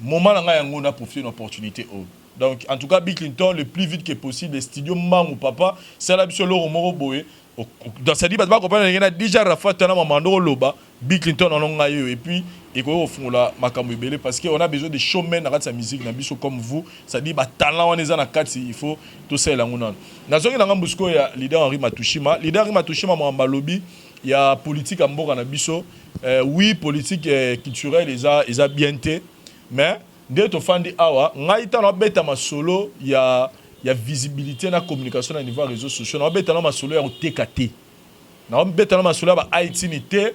moment là on a profité d'une opportunité. Donc en tout cas Bill Clinton le plus vite que possible les studios maman ou papa c'est la sur le Moro Boé dans cette dit pas comprendre il y a déjà Rafa Tana Mamando Loba Bill Clinton en a eu et puis et quoi au fond là Makamou Belé parce qu'on a besoin de showmen dans sa musique dans biso comme vous ça dit bah talent on est dans la carte il faut tout ça là on a dans ce qui dans Ngambusco il y a leader Henri Matushima moi lobby il y a politique à Mboka na biso oui politique culturelle ils a bien été mais dès to fandi awa ngaita na beta masolo il y a visibilité na communication na niveau réseaux sociaux na beta na masolo ya TKT na beta na masolo ba Haïti nité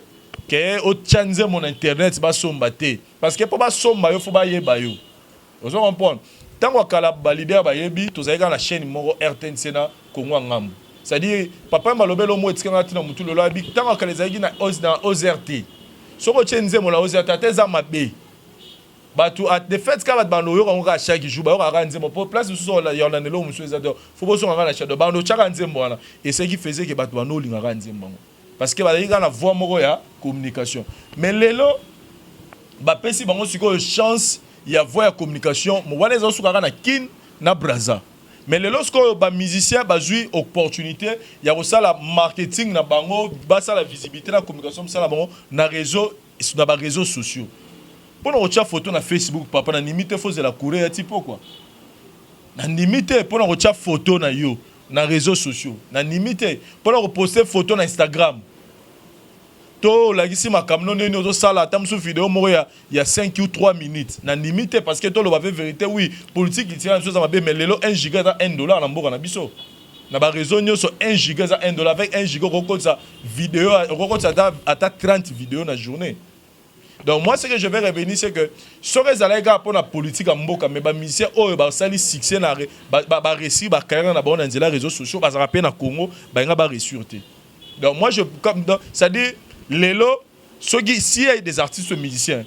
que au change mon internet ba somba te parce que pour ba somba yo faut ba yeba yo vous comprenez tant que kala ba leader ba yebi to zaika na chaîne moko RTNC na Congo ngambu c'est à dire papa malobelo mo etikanga tina mutu lolo abi tant que les zaiki na OZRT soko chenze mo la OZRT teza mabe batu at the fait ka bando yo ko chaque jour ba yo ka nzembo pour place so la yona nelo musu ezado faut bo so ngana shadow bando chaka nzembo wana et ce qui faisait que batu bando linga ka nzembo parce que ba linga na voix moko ya communication mais lelo ba pesi bango siko chance ya voix ya communication mo wana ezo suka na kin na braza mais lelo siko ba musicien ba joui opportunité ya ko sala marketing na bango ba sala visibilité na communication sala bango na réseau na ba réseaux sociaux. Pour nous retirer photo na Facebook, papa, na limite faut la courir tipo quoi. Na limite pour nous retirer photo na yo, na réseaux sociaux. Na limite pour nous poster photo na Instagram. To la gisi makamno ne no sala tam sous vidéo mo il y a 5 ou 3 minutes. Na limite parce que to le vérité oui, politique il tire une chose à ma mais lelo 1 giga dans $1 na mboka na biso. Na ba réseau nyo so 1 giga za $1 avec 1 giga ko sa vidéo ko sa ata 30 vidéos na journée. Donc moi ce que je vais revenir c'est que sur les allègres pour la politique à mboka mais ba musicien oh ba sali succès na ba réussir ba carrière na bon dans les réseaux sociaux ba rappel na Congo ba nga ba réussir. Donc moi je comme ça dit lelo si il y a des artistes musiciens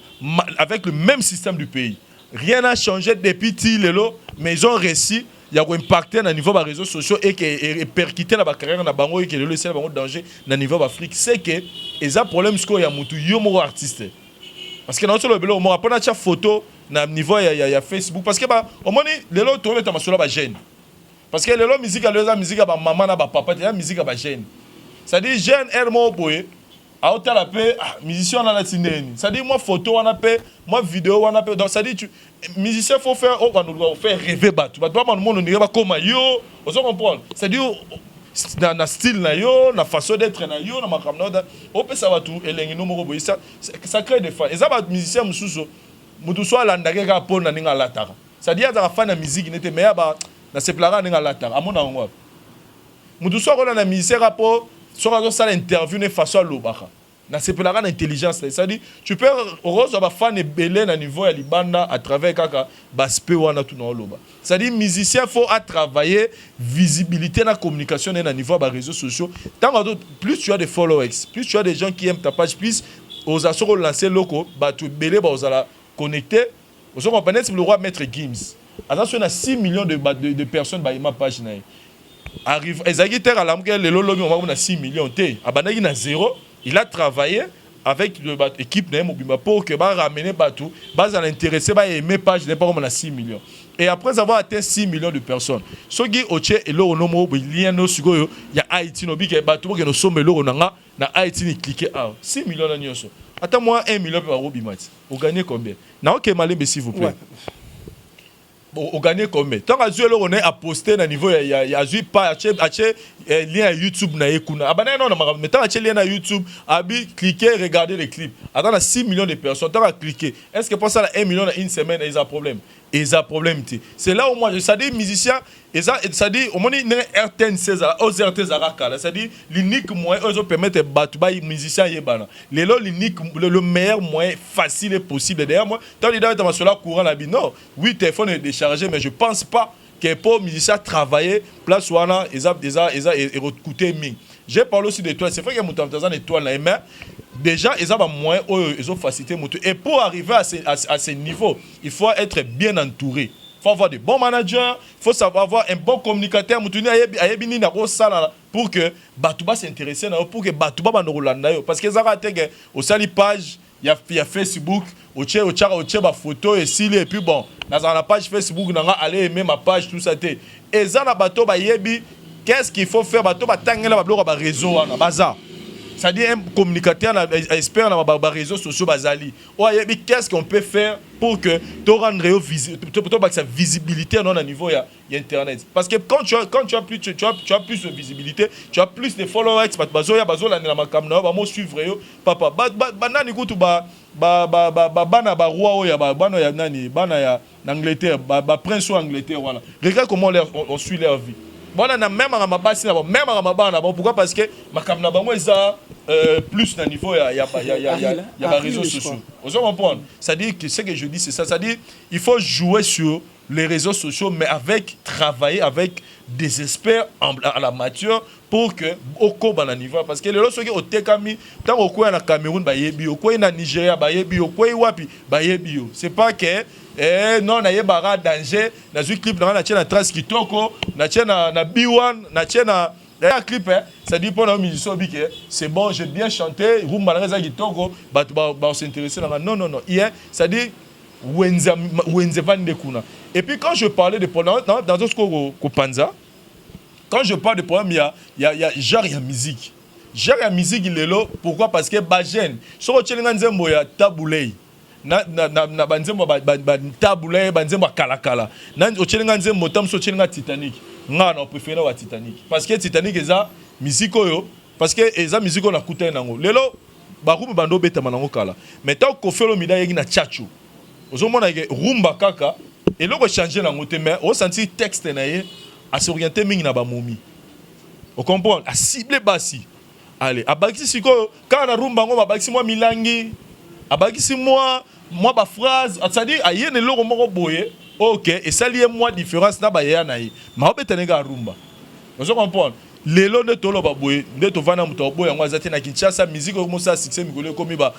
avec le même système du pays rien n'a changé depuis lelo mais ils ont réussi il y a impacté dans niveau des réseaux sociaux et que percuté dans la carrière na bango et que le laisser bango danger dans niveau d'Afrique c'est que ils ont problème ce qu'il y a mutu yo mo artiste. Parce que dans le vélo, on a pas de photo na niveau ya Facebook parce que ba au moins les lots tourner ta masolo ba jeune. Parce que les lots musique à musique à maman na ba papa la musique à ba jeune. Ça dit jeune hermo boy a autant la paix musicien na la tindeni. Ça dit moi photo on a paix, moi vidéo on a paix. Donc ça dit tu musicien faut faire on va faire rêver batu. Ba doit monde on pas comme yo, on se comprendre. Ça dit na style na yo na façon d'être na yo na makamno da on peut savoir tout elengi no moko boy ça crée des fans et ça ba musicien mususu mutu so la ndake ka pona ninga lataka ça dit za fan na musique n'était mais ba na se plara ninga lataka amona ngo mutu so ko na musicien rapo so ka ça l'interview ne façon lobaka na se plara na intelligence ça dit tu peux rose ba fan belé na niveau ya libanda à travers kaka baspe wana tout na loba ça dit musicien faut à travailler visibilité na communication na niveau ba réseaux sociaux tant plus tu as des followers plus tu as des gens qui aiment ta page plus aux assos lancer loco ba tu belé ba aux ala connecter aux on connaît le roi maître Gims attention à 6 millions de personnes ba ma page na arrive ezaki terre à l'amke le lolobi on a 6 millions té abanaki na 0. Il a travaillé avec l'équipe pour que ramener Batou, l'intéressé, aimer page n'est pas comme on a 6 millions. Et après avoir atteint 6 millions de personnes, ce qui est l'euro nomo, il y a Haïti, il y a Batou, qui nous sommes l'euro na Haïti, il clique 6 millions de nyoso. Attends-moi 1 million par Robimati. Vous gagnez combien? Non, ok, malé, s'il vous plaît. Ouais. Bon, gagner combien? Tant que Dieu on est à poster à niveau il y a pas lien à YouTube na ekuna. Ah ben non mais tant que lien à YouTube, abi cliquer regarder les clips. Attends 6 millions de personnes tant à cliquer. Est-ce que pour ça 1 million en une semaine ils ont problème? Ils ont problème. C'est là où moi je ça dit musicien ça dit au moins RTN 16 aux RT Zaraka ça dit l'unique moyen eux permettre battre ba musicien yebana. L'unique le meilleur moyen facile et possible derrière moi. Tant les dans sur la courant la non. Oui téléphone est déchargé mais je pense pas que pour musicien travailler place wana ils ont coûté ming. J'ai parlé aussi de toi, c'est vrai que Moutamtazan étoile là mais déjà ils ont moyen ils ont facilité et pour arriver à ce niveau, il faut être bien entouré. Il faut avoir de bons managers, il faut savoir avoir un bon communicateur pour que Batouba s'intéresse pour que Batouba parce que ça a été au sali page il y a Facebook, au tché ba photo et s'il et puis bon, dans la page Facebook, on aller aimer ma page tout ça et ça na bateau ba yebi, qu'est-ce qu'il faut faire bateau ba tangela ba bloquer ba réseau na bazar. C'est-à-dire un communicateur expert dans les réseaux sociaux bazali. Qu'est-ce qu'on peut faire pour que tu rendes sa visibilité dans le niveau de internet? Parce que quand tu as plus de visibilité, tu as plus de followers, tu as suivre papa banani kutu ba bana ba roi ya bana ya nani bana ya Angleterre ba prince ou Angleterre voilà. Regarde comment on suit leur vie. Bon, on a même à ma base, même à ma base, pourquoi? Parce que ma caméra, moi, ça plus d'un niveau, il y a des réseaux sociaux. Vous comprenez? C'est-à-dire que ce que je dis, c'est ça. C'est-à-dire il faut jouer sur les réseaux sociaux, mais travailler avec des experts à la matière pour que au cours de niveau. Parce que les autres au Tekami, tant au coin na Cameroun, bayebi, au coin na Nigeria, bayebi, au coin wapi, bayebi. C'est pas que non na yebara danger, na zu clip na na trace kitoko, na na B1, na un clip, ça dit pour nos musiciens, c'est bon, j'ai bien chanté, rumba na kitoko, ba s'intéresser non. Hier, ça dit et puis quand je parlais de problèmes dans d'autres Panza, quand je parle de problèmes, il y a genre il y a musique. Genre il y a musique il est là, pourquoi? Parce que bajen, so tchelinga nzembo ya tabulei. Na banzembo tabulei banzembo kala. Na tchelinga nzembo tam so tchelinga Titanic. Nga on préfère wa Titanic parce que Titanic eza musique oyo parce que eza musique on a kuta nango. Lelo ba rumba bando beta manango kala. Mais tant ko felo mida yegi na chachu. Ozomona ke rumba kaka et là on changer la moté mais on sentir texte na ye à s'orienter mingi na ba momi. On comprend à cibler basi. Allez, abakisi siko quand na rumba ngo babakisi moi milangi, abakisi moi ba phrase, c'est-à-dire ayene loko moko boye. OK, et ça lié moi différence na ba ya na ye. Ma obetenega rumba. On comprend. Lelo ne tolo ba boye nde to vana muto boye ngo azati na Kinshasa musique ko mosa succès mikolo komi ba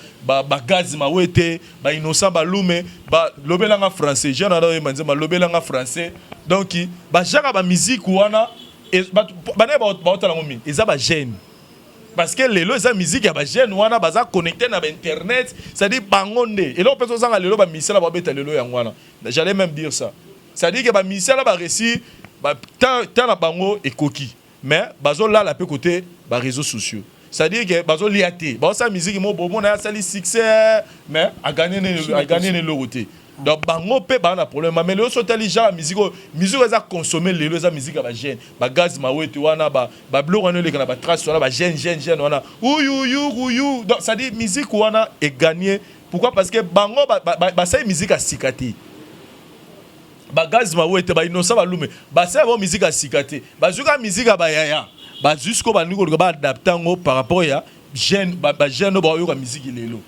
gaz ma wete ba innocent ba lume ba lobelanga français je na do manze ma lobelanga français donc ba jaka ba musique wana et ba ne ba otala ngomi eza ba jeune parce que lelo eza musique ya ba jeune wana baza connecté na internet ça dit bangonde et là personne sanga lelo ba misela ba beta lelo yang wana j'allais même dire ça ça dit que ba misela ba récit ba tant na bango et coquille. Mais bazo là la peu côté les réseaux sociaux. C'est-à-dire que bazo liaté. Ba sa musique mo bon na sali succès mais a gagner le côté. Donc bango pe ba na problème mais le sotali ja musique za consommer le za musique ba jeune. Ba gaz ma wete wana ba blo wana le kana ba trace wana ba jeune wana. Ouyu. Donc ça dit musique wana est gagné. Pourquoi? Parce que bango ba sa musique a sikati. Bagaz ma wete ba innocent ba lume ba ça ba musique a sikate ba zuka musique ba yaya ba jusqu'au ba niko ba adapter ngo par rapport ya jeune ba jeune ba yo musique lelo.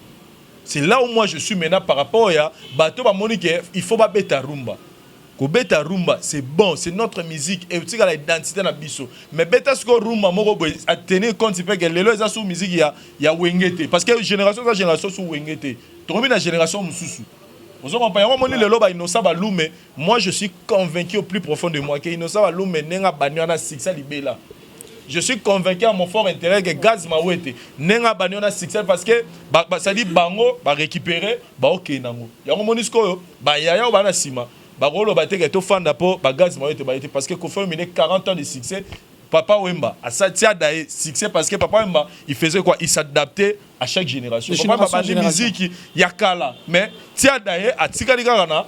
C'est là où moi je suis maintenant par rapport ya bato ba monique il faut ba beta rumba ko beta rumba c'est bon c'est notre musique et aussi la identité na biso mais beta sko rumba moko boy à tenir compte c'est que lelo za sous musique ya wengete parce que génération sous wengete to na génération mususu. Moi je suis convaincu au plus profond de moi que Innocent Balume nenga banyana succès libela. Je suis convaincu à mon fort intérêt que Gaz Mawete nenga banyana succès parce que ça dit bango ba récupérer ba OK nango. Yango monisco ba yaya ba na sima. Ba rolo ba te to fanda po ba Gaz Mawete ba été parce que ko fait 40 ans de succès. Papa Wemba a ça d'ailleurs succès parce que Papa Wemba il faisait quoi? Il s'adaptait à chaque génération. Papa Wemba musique il y a kala mais tia d'ailleurs a tikali kana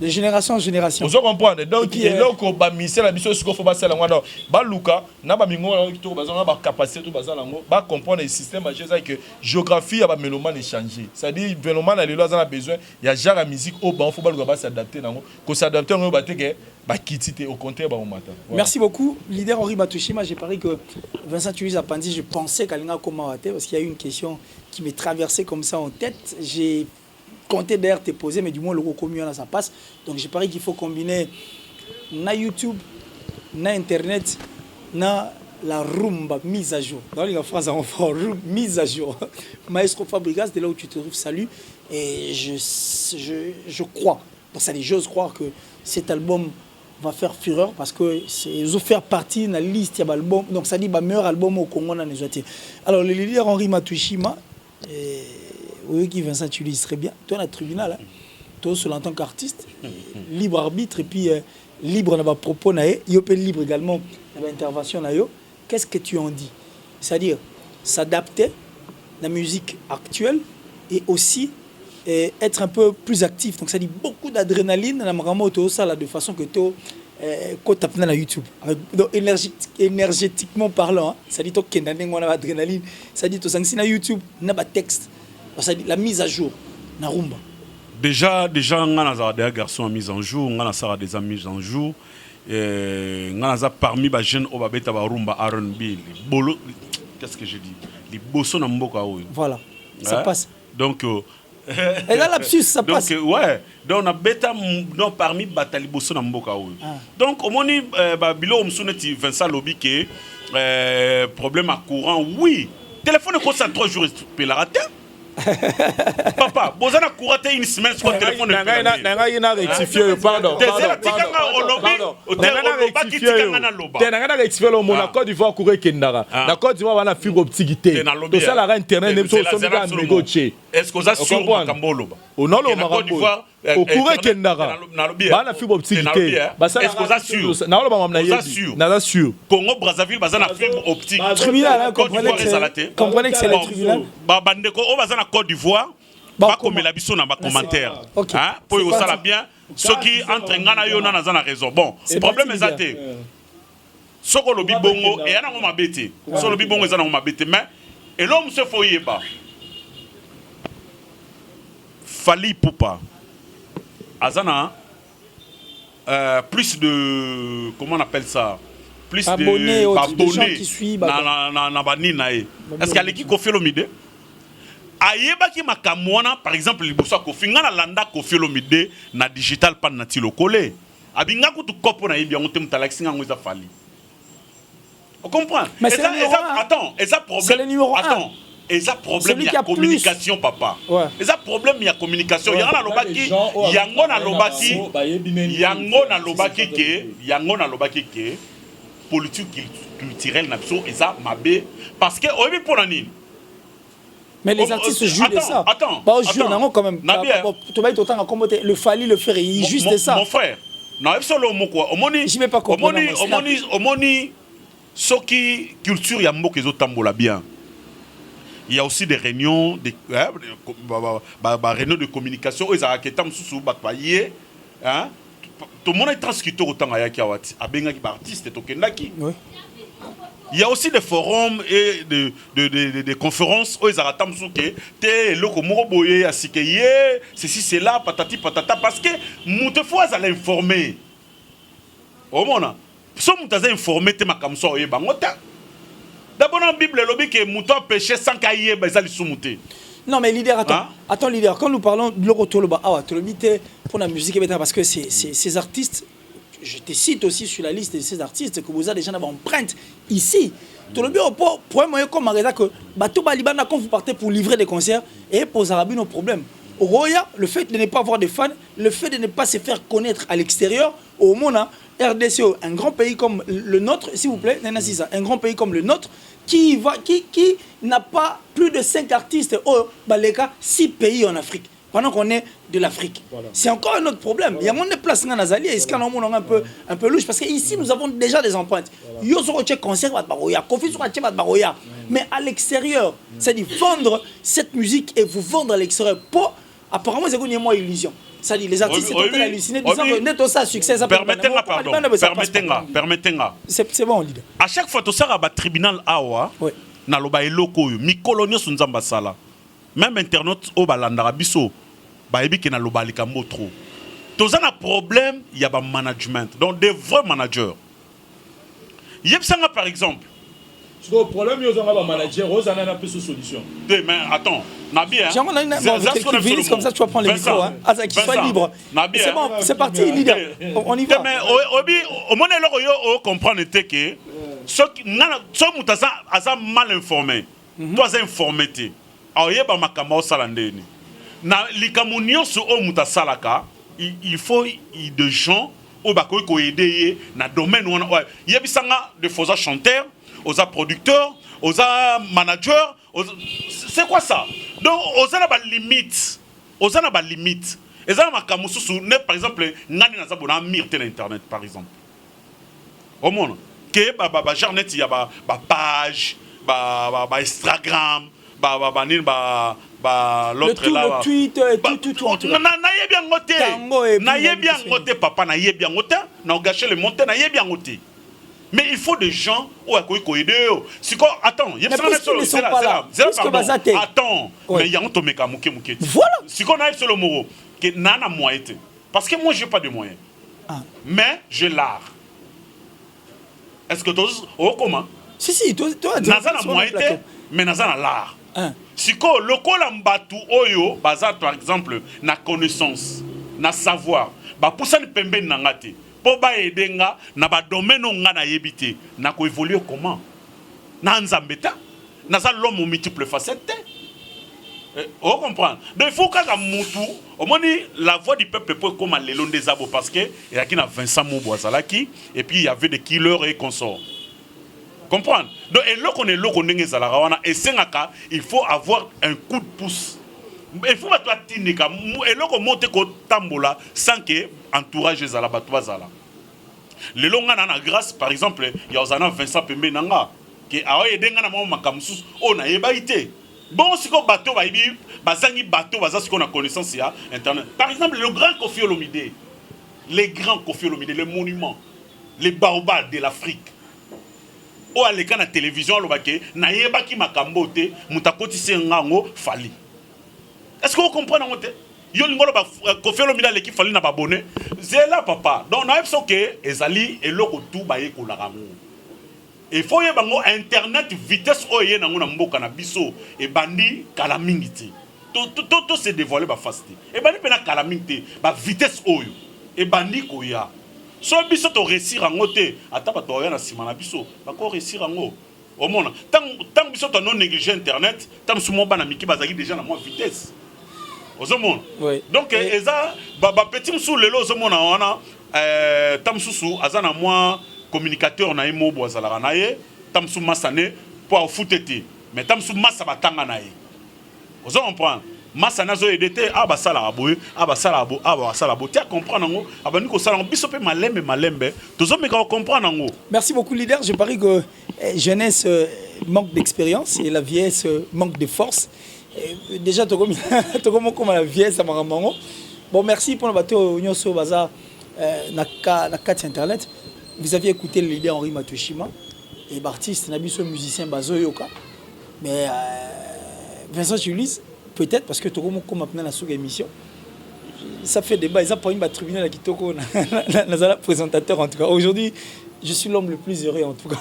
de génération en génération. Vous comprenez donc il est là ko ba misé la biso ko faut ba sala ngwana ba luka na ba mingo to ba zona ba capacité to ba zala ngo ba comprendre le système à dire que géographie ba mélomane changer. Ça dit mélomane les lois a besoin il y a genre la musique au ba faut ba s'adapter nango ko s'adapter ngo ba te ke ba kitite au contraire ba au matin. Merci beaucoup leader Henri Batushima, j'ai parlé que Vincent Tunis a pensé je pensais qu'Alinga Komawate parce qu'il y a eu une question qui m'est traversée comme ça en tête. J'ai compté d'ailleurs te poser, mais du moins le combien ça passe. Donc j'ai parlé qu'il faut combiner na YouTube, na Internet, na la rumba mise à jour. Dans les phrases en fort, mise à jour. Maestro Fabregas, de là où tu te trouves, salut. Et je crois, pour ça j'ose croire que cet album va faire fureur parce que c'est faire partie de la liste de l'album. Donc ça dit le meilleur album au Congo. Alors le leader Henri Batushima, Oui, qui Vincent, tu lis très bien. Toi, on a tribunal, hein. Toi, en tant qu'artiste, libre arbitre, et puis libre dans les propos, il peut libre également dans l'intervention. Qu'est-ce que tu en dis? C'est-à-dire, s'adapter à la musique actuelle et aussi être un peu plus actif. Donc, ça dit beaucoup d'adrénaline dans la moto, ça, là, de façon que tu tapes dans YouTube. Donc, énergétiquement parlant, ça dit que tu as l'adrénaline. Ça dit que tu as YouTube, tu as un texte. Ça dit la mise à jour, na rumba. Déjà, on a des garçons à mise en jour, on a des amis mise en jour. On a parmi les jeunes qui ont rumba R&B. Qu'est-ce que je dis? Les bossons dans Mboka. Voilà, ça passe. Donc, et là, lapsus, ça passe. Donc, ouais. Donc, on a bêta parmi les Batali bossons dans Mboka. Donc, au moment où Bilo Msouneti Vincent Lobby qui problème à courant, oui. Téléphone est constant 3 jours, tu peux la rater. Papa, vous avez couraté une semaine sur le téléphone. rectifié, pardon. La Côte d'Ivoire courait Kendara. La Côte d'Ivoire va la fibre optique. Tout ça, la internet, même si on a négocié. Est-ce que vous avez sûr Makambolo? Non, non, Makambolo. Au courait Kendara. Va la fibre optique. Est-ce que vous avez sûr? Non, vous avez sûr. Vous sûr. Congo Brazzaville, vous avez la fibre optique. Tribunal, comprenez que c'est le tribunal. Bandeko, on va dans la Côte d'Ivoire. Pas comme la biso dans les commentaires. Pour que ça va bien. Ceux qui entrent dans la raison. Bon, le problème est que ce que le bongo et on m'a bêté. Ce que le bongo est on m'a bêté. Mais et l'homme se foyer pas. Fali Poupa. Azana plus de comment on appelle ça? Plus abonnés, de gens qui suivent. Est-ce qu'il y a l'équipe Kofi Olomide? Ayebaki makamwana par exemple liboso Kofi ngana landa Kofi Olomide na digital pan na tilo kolé. Abinga kutu kopo na yebi yango te mutalaxi nga ngweza fali. On comprend? Mais c'est attends, et ça problème. C'est le numéro 1. Attends, et ça problème il y a communication papa. Et ça problème il y a communication. Il y a na lobaki, yango na lobaki ke politique culturelle na biso et ça mabé parce que oyebi pour nani. Mais les artistes jouent de ça. Attends. Pas jouer quand même. Tu vas être autant comme le Fali le faire, il joue de ça. Mon frère. Non, absolument quoi. Je vais pas comprendre. Omoni, ce qui culture, il y a beaucoup qui tambola bien. Il y a aussi des réunions, réunions de communication. Ils ont raqueté sous batpaye. Hein? Tout le monde est transcrité autant à Yakiawati. Abenga qui artiste et tokendaki. Oui. Il y a aussi des forums et des conférences où ils ont dit que loko moroboye asikeye ceci c'est là patati patata parce que moutefo allait informer. Au moment so moutaza informer te makamso oye bangota. D'abord dans la Bible lobi que mouto péché sans kaye bazali soumouté. Non mais leader attends leader quand nous parlons de l'orotoloba pour la musique parce que ces artistes. Je te cite aussi sur la liste de ces artistes que vous avez déjà empreinte ici. Tout le bureau pour un moyen comme Marisa que Batou Balibana quand vous partez pour livrer des concerts et pour Arabi nos problèmes. Au Roya, le fait de ne pas avoir de fans, le fait de ne pas se faire connaître à l'extérieur, au Mona, RDC, un grand pays comme le nôtre, s'il vous plaît, un grand pays comme le nôtre, qui n'a pas plus de 5 artistes au Baleka, 6 pays en Afrique. Pendant qu'on est de l'Afrique. Voilà. C'est encore un autre problème. Il y a moins de place dans Nazali, et ce qu'on a un peu louche, parce qu'ici, nous avons déjà des empreintes. Il y a un concert, mais à l'extérieur, c'est-à-dire vendre cette musique et vous vendre à l'extérieur. Apparemment, c'est une illusion. C'est-à-dire les artistes sont hallucinés, disant que net ça succès. Permettez-moi, pardon. Permettez-moi. C'est bon, leader. À chaque fois, tu sors à tribunal Awa, na loba eloko, mi coloniaux sont Zambasala. Même internet au balandara biso ba ebi ke na lobali kambo trop. Toza na problème, il y a ba management. Donc des vrais managers. Yebsanga par exemple. Le problème il y a ba manager, on a peu de solution. Mais attends, Nabi hein. Comme ça tu vas prendre le micro hein. Qu'il soit libre. C'est bon, c'est parti leader. On y va. Mais obi au moment là yo comprendre que ceux mutaza asa mal informé. Toi informé. Aoyeba makama salandeni na likamunio so o mutasalaka il faut de gens au bako ko aider na domaine on yebisanga de faux chanteurs aux producteurs aux managers c'est quoi ça Donc, aux ana ba limite. Aux ana ba limite. Et ça ma kamususu ne par exemple ngani na zabona mirte na internet par exemple. Au monde que ba jarnet il y a ba page, ba Instagram, l'autre là le tweet tout na bien ngoté papa na bien ngoté na gâché le monter na bien ngoté. Mais il faut des gens où à quoi aider. Si quoi attends, il y a attends, mais il y a un tomé kamuke muke. Voilà. Si qu'on a sur le moro que nana moyen parce que moi j'ai pas de moyens. Mais j'ai l'art. Est-ce que toi comment? Si toi nazana moyen mais nazana l'art. Si quoi le kola mbatu oyo baza par exemple na connaissance, na savoir, ba poussa ni pembe nangate. Pour aider na ba domaine nga na yebité na ko évoluer comment na nzambeta na za l'homme multiple facettes. On comprend. Donc il faut qu'à mutu au moins la voix du peuple peut comme Lelon des Abo parce que il y a qui na Vincent Mobouazalaki et puis il y avait des killers et consorts. Comprendre. Donc et là qu'on est là qu'on est zalarawana et sengaka il faut avoir un coup de pouce. Il faut que toi tinika et là qu'on monte ko tambola sans que entourage zala batwa zala. Le longa na grâce par exemple il y a Ozana Vincent Pembe nanga qui a aidé ngana mo makamsus on a yebaité. Bon si ko bateau ba ibi bazangi bateau baza ce qu'on a connaissance ya internet. Par exemple le grand Koffi Olomide, les grands Koffi Olomide, les monuments, les baobabs de l'Afrique. O aleka na télévision lobake na yebaki makambote mutakoti sengango fali. Est-ce que vous comprenez en fait? Yo lingolo ba Koffi Olomide l'équipe fali na babonné. Zela papa. Donc na epso ke ezali eloko tout ba yekola rango. Il faut y avoir internet vitesse oye na ngona mboka na biso e bandi kala mingiti. Tout se dévoiler ba fasti. E bandi pena kala mingiti ba vitesse oyo. E bandi koya. So biso to réussir en ngote ata ba to ya na sima na biso ba ko réussir en ngo. Au monde tant biso to non négliger internet, tant sumo bana miki bazaki déjà na moins vitesse. Au monde. Oui. Donc eza ba petit msou lelo au monde wana tant susu azana moins communicateur na imo boazala na ye tamsu masane pour foutete mais tamsu masa batanga na ye ozo comprendre masa nazo edete abasala aboye abasala abo abasala abo tu comprendre ngo abani ko sala biso pe malembe tozo meka comprendre ngo. Merci beaucoup leader, je parie que jeunesse manque d'expérience et la vieillesse manque de force. Déjà to comme la vieillesse amarambango. Bon merci pour le bateau nyoso baza na carte internet. Vous aviez écouté le leader Henri Matouchima et l'artiste Nabiso musicien Bazo Yoka. Mais Vincent Julis, peut-être parce que Togo Moko maintenant la sous-émission, ça fait débat. Ils ont pas une tribunal à Kitoko, Nazala présentateur en tout cas. Aujourd'hui, je suis l'homme le plus heureux en tout cas.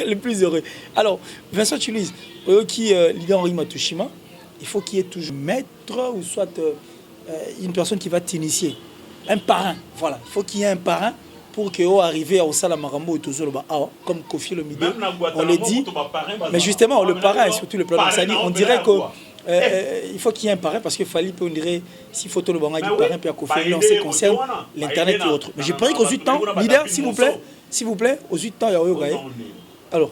Le plus heureux. Alors, Vincent Julis, qui leader Henri Matouchima, il faut qu'il y ait toujours maître ou soit une personne qui va t'initier. Un parrain, voilà. Il faut qu'il y ait un parrain. Pour que vous arriviez au Salamarambo et tout ça, comme Koffi Olomide, on le dit. Mais justement, le parrain et surtout le plan on dirait qu'il faut qu'il y ait un parrain parce qu'il fallait, on dirait, si photo le banc du parrain, puis à Koffi, en ce qui concerne l'internet et autres. Mais j'ai pris qu'aux 8 ans, leader, s'il vous plaît, aux 8 ans, il y a eu. Alors.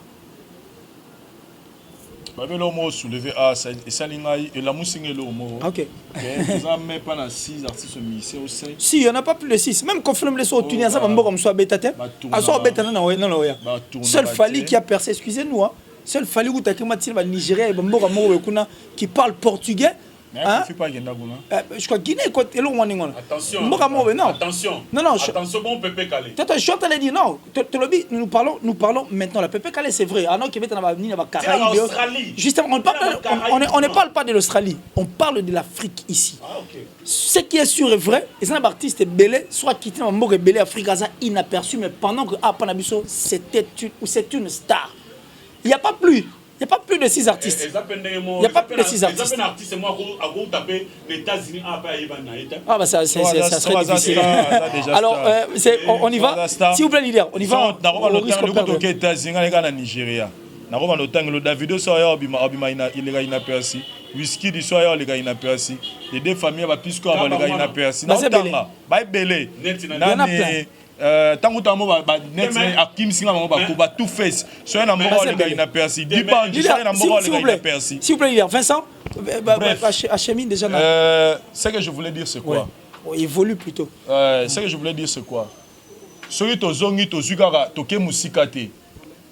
L'homme soulevé et Salingaï et la moussing et l'homme. Ok. Vous n'en mettez pas 6 artistes au 5. Si, il n'y en a pas plus de 6. Même quand on fait au Tunis, ça va me comme soit bêta. Seul Fali qui a percé, excusez-nous. Seul Fali où tu as créé le Nigeria et qui parle portugais. Hein? Je crois Guinée côté long attention bon Pépé Calé. Je suis en train de dire non, nous parlons maintenant la Pépé Calé c'est vrai. Ah non qui va dans la Caraïbes. Justement on ne parle pas de l'Australie, on parle de l'Afrique ici. Ce qui est sûr est vrai, les artistes belé soit quitté dans Mboka belé Afrique inaperçu mais pendant que Panabiso c'est une star. Il n'y a pas plus. Il n'y a pas plus de 6 artistes. Il n'y a pas plus de 6 artistes. Ah bah ça serait difficile. Alors, on y va. S'il vous plaît, leader, on y va. On risque de perdre. Davido soya il est inaperçu. Whisky du soya il est inaperçu. Les deux familles pisco il est inaperçu. Tango tamo net Akim Singa ba tout face. Soya na moko les gars inaperçu. Diba soya na moko les gars inaperçu. S'il vous plaît, leader Vincent, Achemine déjà. Ce que je voulais dire, c'est quoi? Il évolue plutôt. Ce que je voulais dire, c'est quoi? Celui qui zongi, tu as toke musikate.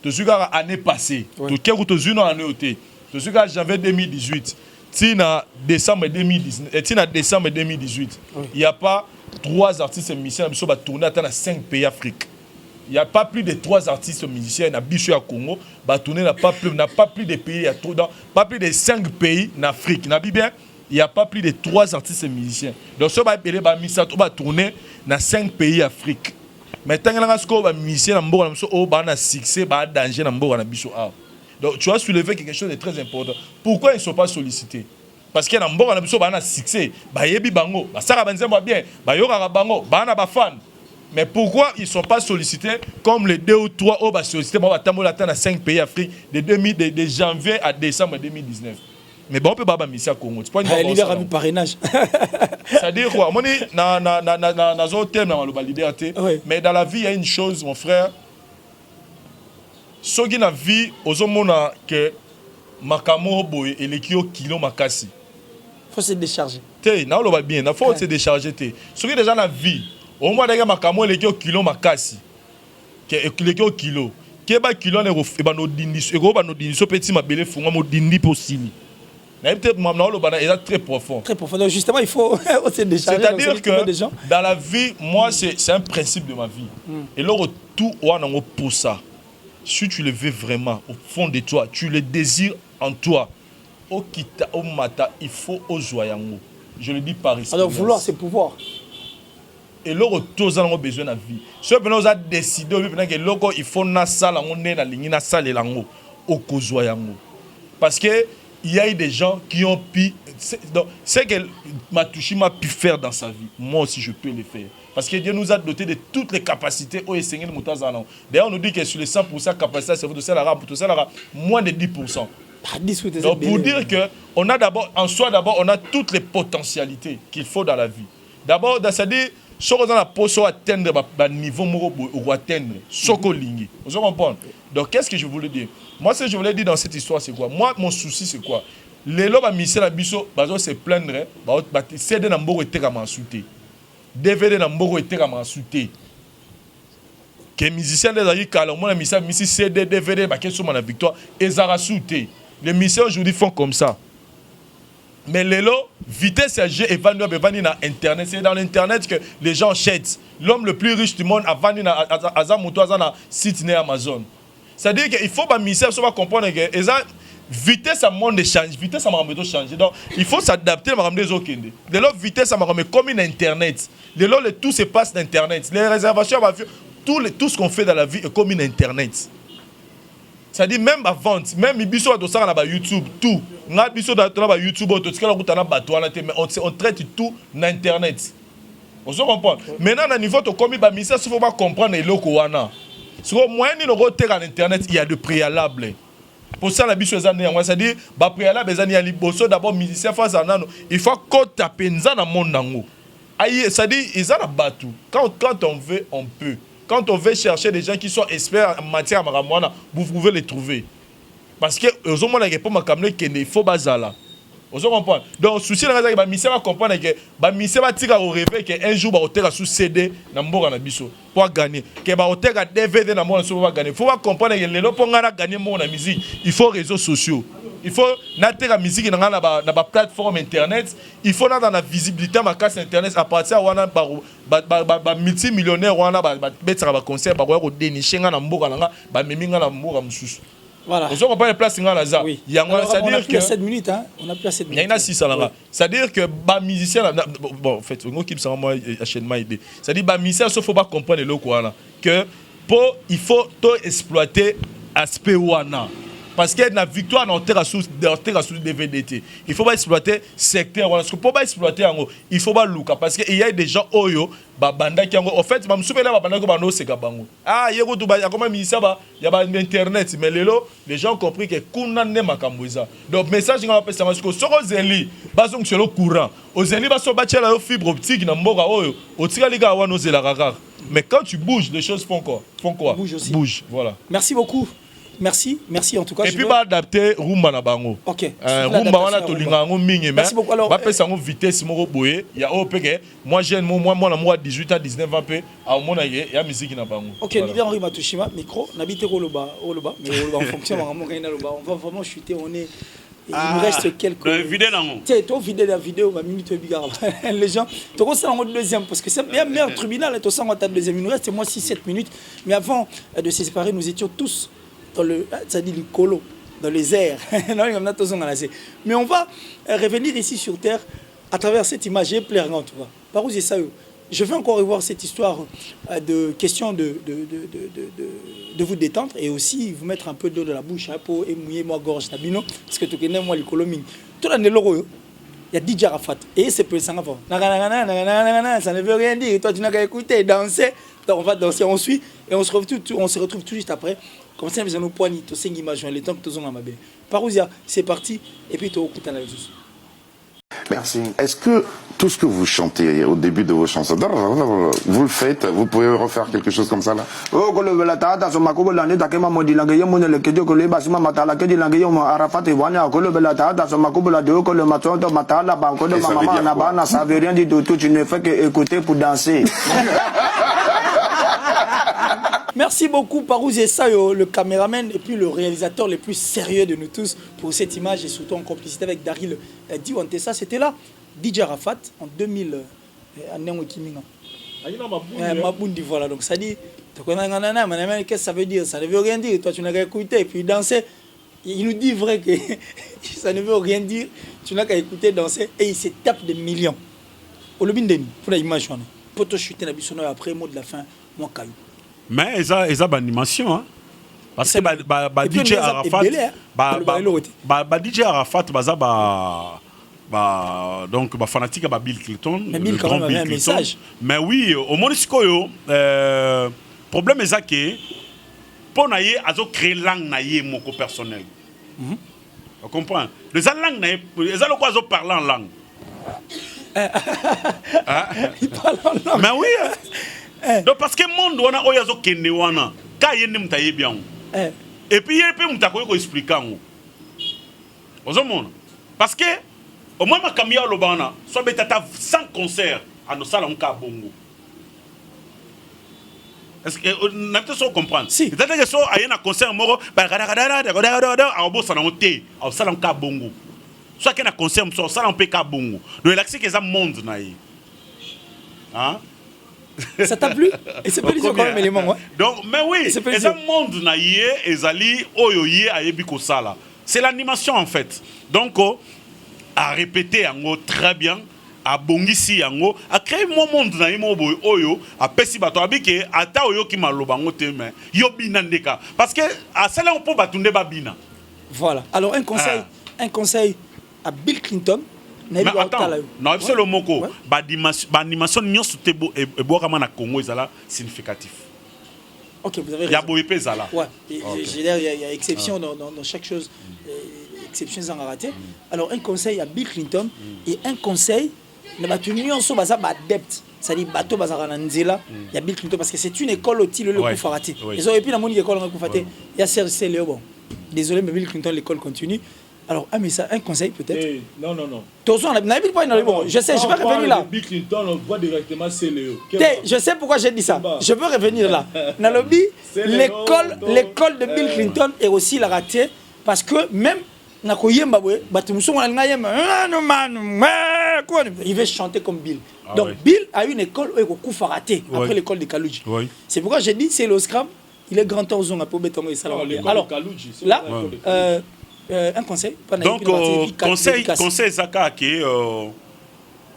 Tu as année passée. Tu as année ôté. Tu as janvier 2018. Tina décembre 2019. Tina décembre 2018. Il n'y a pas 3 artistes musiciens qui sont tournés dans 5 pays d'Afrique. Il n'y a pas plus de 3 artistes musiciens à Bissou à Congo. Tourné n'a pas plus de pays, pas plus de 5 pays en Afrique. Il n'y a pas plus de 3 artistes musiciens. Donc, ce va tourner dans 5 pays d'Afrique. Mais tant que les musiciens ont succès, danger dans Bissou. Donc, tu as soulevé quelque chose de très important. Pourquoi ils ne sont pas sollicités? Parce qu'il y a un succès. Mais pourquoi ils ne sont pas sollicités comme les 2 ou 3 autres sollicités dans 5 pays d'Afrique de janvier à décembre 2019? Mais bon, on peut pas misser à Congo. Tu peux pas leader a mis parrainage. C'est-à-dire quoi? Moi, mais dans la vie, il y a une chose, mon frère. Ce qui est dans la vie, aux hommes que Makamo boy et les kilo makasi. Faut se décharger. Non, on va bien. Il faut se décharger. Ce qui est déjà dans la vie, au moins d'ailleurs Makamo et les kilo makasi. Les kilo. Qui est kilo ne refait ba no dindi. Ego ba no dindi. So petit ma belle funga mo dindi possible. Peut-être est très profond. Très profond. Donc justement, il faut se décharger. C'est-à-dire que dans la vie, moi, c'est un principe de ma vie. Et là, tout est pour ça. Si tu le veux vraiment, au fond de toi, tu le désires en toi, au kita, au mata, il faut au joyango. Je le dis par ici. Alors vouloir, c'est pouvoir. Et là, tous ont besoin de la vie. Si on a décidé que il faut na salle, on est na ligne na salle lango, au joyango. Parce que il y a eu des gens qui ont pu. C'est que Matouchi m'a pu faire dans sa vie. Moi aussi, je peux le faire. Parce que Dieu nous a doté de toutes les capacités. D'ailleurs, on nous dit que sur les 100% capacité, c'est pour tout ça, moins de 10%. Donc, pour dire qu'on a d'abord, en soi, on a toutes les potentialités qu'il faut dans la vie. D'abord, c'est-à-dire, si on a la possibilité d'atteindre le niveau où atteindre, vous comprenez? Donc, qu'est-ce que je voulais dire? Moi, ce que je voulais dire dans cette histoire, c'est quoi? Moi, mon souci, c'est quoi? Les lois, misé la biso, se plaindre, c'est de n'importe était comme insulté. DVD n'importe était comme insulté. Que musiciens des aïeux, car moi, les musiciens, CD, DVD, qui sont la victoire, et ça a sauté. Les musiciens aujourd'hui font comme ça. Mais les lots, vitesse et vendu dans Internet. C'est dans l'Internet que les gens achètent. L'homme le plus riche du monde a vendu dans site Amazon. C'est-à-dire qu'il faut que les musiciens comprendre que vitesse à monde change, vitesse à monde change. Donc il faut s'adapter à des autres. De l'autre vitesse à monde comme une Internet. De l'autre tout se passe dans Internet. Les réservations, tout ce qu'on fait dans la vie est comme une Internet. C'est-à-dire même à vente, même biso à ça na YouTube, tout. Na biso da YouTube, on traite tout dans Internet. On se comprend. Maintenant à niveau to comme ba misa, il faut pas comprendre les locaux wana. Sur moyen ni le terre en Internet, il y a de préalables. Pour ça la biso ezani yango, c'est-à-dire ba préalable ezani ya liboso d'abord musicien face à nano, il faut qu'on tapenza na monde nango. Aïe, c'est-à-dire ils ont battu. Quand on veut, on peut. Quand on veut chercher des gens qui sont experts en matière de marijuana, vous pouvez les trouver. Parce que il faut bazala. Vous comprenez? Donc, le souci, c'est que les missions vont comprendre que les missions vont tirer au réveil qu'un jour, ils vont sous CD pour gagner. Que ils vont DVD pour gagner. Il faut comprendre que les gens pour gagner la musique, il faut les réseaux sociaux. Il faut que la musique dans la plateforme Internet. Il faut dans la visibilité de la casse Internet à partir de multimillionnaires qui ont un concert, qui ont déniché dans la musique. Voilà. On pas les places dans la oui. On a plus à 7 minutes. Hein? On a plus à 7 minutes. Il y en a 6 là. C'est-à-dire que les musiciens, bon, en fait, on équipe ça moi achètement idée. C'est-à-dire que les musiciens, il ne faut pas comprendre le quoi que il faut exploiter l'aspect wana. Parce que la victoire dans terre sous DVDT. Il faut pas exploiter secteur. Parce que pour pas exploiter il faut pas louka parce que il y a des gens oyo banda qui en fait même souper là banda ko bano c'est kabango. Ah yego to ba comme ministère ba ya ba internet mais les gens ont compris que kuna ne makamboza. Donc message nga pesa parce que soko zeli bazong sur le courant. Ozeli ba so ba tchela yo fibre optique na mboka oyo. Otika liga wa no zela rara. Mais quand tu bouges les choses font quoi? Bouge aussi. Bouge, voilà. Merci beaucoup. Merci en tout cas. Et puis va adapter rumba na bango. OK. Rumba wana to linga ngo mingi mais va pesa ngo vitesse moko boye ya opeke moi jeune moi na moi 18 à 19 ans pe a mona ya musique na bango. OK, Nivian Henri Matushima micro nabite Oloba mais Oloba en fonction vraiment gaina Oloba on va vraiment chuter on est il nous reste quelques vidéo nango. Tiens, toi vidéo la vidéo ma minute bigard. Les gens tu ça en deuxième parce que c'est meilleur tribunal tu ça en ta deuxième il nous reste moi 6-7 minutes mais avant de se séparer nous étions tous dans le ça dit le colo dans les airs. Mais on va revenir ici sur terre à travers cette image éclairante. Par où c'est ça? Je vais encore revoir cette histoire de question de vous détendre et aussi vous mettre un peu d'eau dans la bouche pour émouiller moi gorge nabino parce que tu connais moi le coloming. Tout dans il y a DJ Arafat et c'est peu ça avant. Ça ne veut rien dire. Toi tu n'as qu'à écouter danser. On va danser, on suit et on se retrouve tout juste après. Comme ça, nous allons poigner tous ces images, les temps que nous avons mabé. Parousia, c'est parti et puis tu écoutes la juste. Merci. Est-ce que tout ce que vous chantez au début de vos chansons, vous le faites? Vous pouvez refaire quelque chose comme ça là? Oh, quand le tata sur ma coupe l'année takema modi langue mon le kedio que le basima matala que langue yo Arafat et Wania que le tata sur ma coupe la de que le maton de matala banco de ma maman na bana ça veut rien dire tout tu ne fais que écouter pour danser. Merci beaucoup Parouzi Sayo, le caméraman et puis le réalisateur le plus sérieux de nous tous pour cette image et surtout en complicité avec Daryl Diwantessa. C'était là DJ Arafat en 2000 Mabundi, voilà. Donc ça dit, qu'est-ce que ça veut dire? Ça ne veut rien dire. Toi tu n'as qu'à écouter et puis danser. Il nous dit vrai que ça ne veut rien dire. Tu n'as qu'à écouter, danser et il se tape des millions. Au Lobindeni, pour l'image, pour te chuter la bisonne après mot de la fin, moi caillou. Mais ils ont une animation, hein? Parce que DJ Arafat, DJ Arafat, donc fanatique à Bill Clinton, le grand Bill Clinton. Message. Mais oui, au monde problème est que pour naïe, azo créer langue naïe moko personnel. On comprend. Les langues naïe, les allo quoi parler en langue. Il parle en langue. Mais oui. Donc parce que le monde wana oyazo kende wana ka yende mutaye bien. Et puis il peut mutako ko expliquer ngo. Ozomona. Parce que au moins ma kamia lobana so betata 100 concerts à nos salons ka bongo. Est-ce que n'a pas so comprendre? Si. C'est-à-dire que so ayena concert moro ba a bo sana monter au salon ka bongo. Soit qu'il y a un concert so salon pe ka bongo. Donc il a que ça monde na yi. Hein? Ça t'a plu? Et c'est pas du tout quand même élément, ouais. Donc, mais oui, c'est un monde naïe, ezali oyoye ayebiko sala. C'est l'animation en fait. Donc, à répéter yango très bien, à bongisi yango, à créer mon monde naïe mo boy oyo, à pesi bato abike ata oyo ki maloba ngote mais yo binandeka parce que à cela on peut batunde babina. Voilà. Alors un conseil à Bill Clinton. Mais attends, non, c'est le moko. L'animation n'y a pas de Congo, c'est significatif. Ok, vous avez raison. Il y a beaucoup de zala. Ouais. Il y a exception dans chaque chose. Exception sans rater. Alors un conseil à Bill Clinton et un conseil, nous sommes adeptes. C'est-à-dire bateau bazarananzela. Il y a Bill Clinton parce que c'est une école au le coup farati. Et puis la moni école en coup farati. Il y a Serge Léo. Désolé, mais Bill Clinton l'école continue. Alors, un conseil peut-être? Non. Je sais, je vais revenir là. Bill Clinton, on voit directement c'est Léo. Je sais pourquoi j'ai dit ça. Je veux revenir là. Nalobi, l'école de Bill Clinton est aussi la ratée parce que même il veut chanter comme Bill. Donc Bill a une école où il faut rater après l'école de Kalouji. C'est pourquoi j'ai dit c'est le scrum. Il est grand temps aux pour béton et ça. Alors là, un conseil. Donc conseil Zaka qui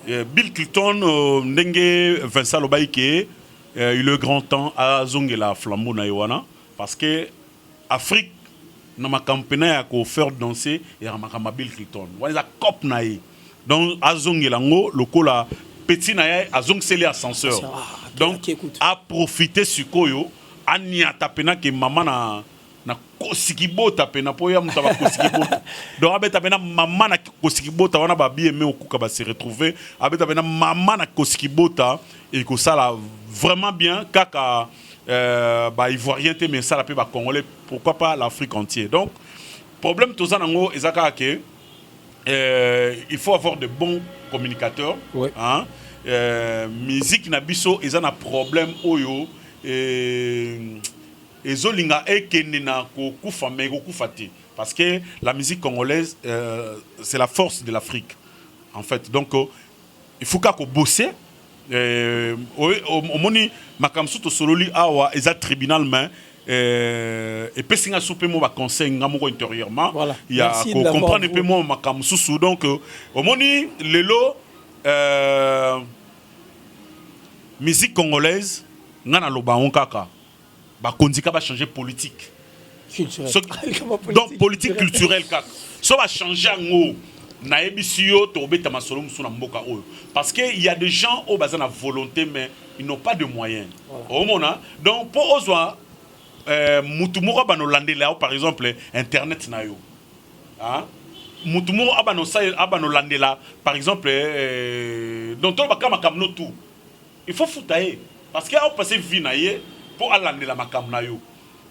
Bill Clinton ndenge Vincent Lobaïke il est grand temps à zongela flambeau na Yowana parce que Afrique na ma campagne ya ko faire danser et ma Bill Clinton. Wala cop na yi. Donc à zongela ngo lokola petit na ya azongeli ascenseur. Donc à profiter sur koyo ania tapena que maman na kosikibota pe na poya muta ba kosikibota donc abeta pe na maman na kosikibota wana ba bien mais okuka ba se retrouver abeta pe na maman na kosikibota et que ça là vraiment bien kaka bah ivoirien te mais ça la pe ba congolais pourquoi pas l'Afrique entière donc problème tout ça nango ezaka ke il faut avoir de bons communicateurs hein musique na biso ezana problème oyo et zolinga ekende na kokufa mais kokufa te parce que la musique congolaise c'est la force de l'Afrique en fait donc il faut qu'à bosser au moni makamsu to sololi awa eza tribunal main et pesinga soupe mo ba conseil ngamoko intérieurement il y a comprendre peu mo makamsu donc au moni lelo musique congolaise ngana loba on kaka ba kondika ba changer politique culturelle donc politique culturelle kaka so ba changer ngo na ebisio to beta masolo musuna mboka oyo parce que il y a des gens au bazana volonté mais ils n'ont pas de moyens au mona donc pour ozwa mutumoko bano landela par exemple internet na yo hein mutumoko abano sa abano landela par exemple donc to bakama kamno tout il faut foutailler parce que on passer vie na ye pour aller la makam na yo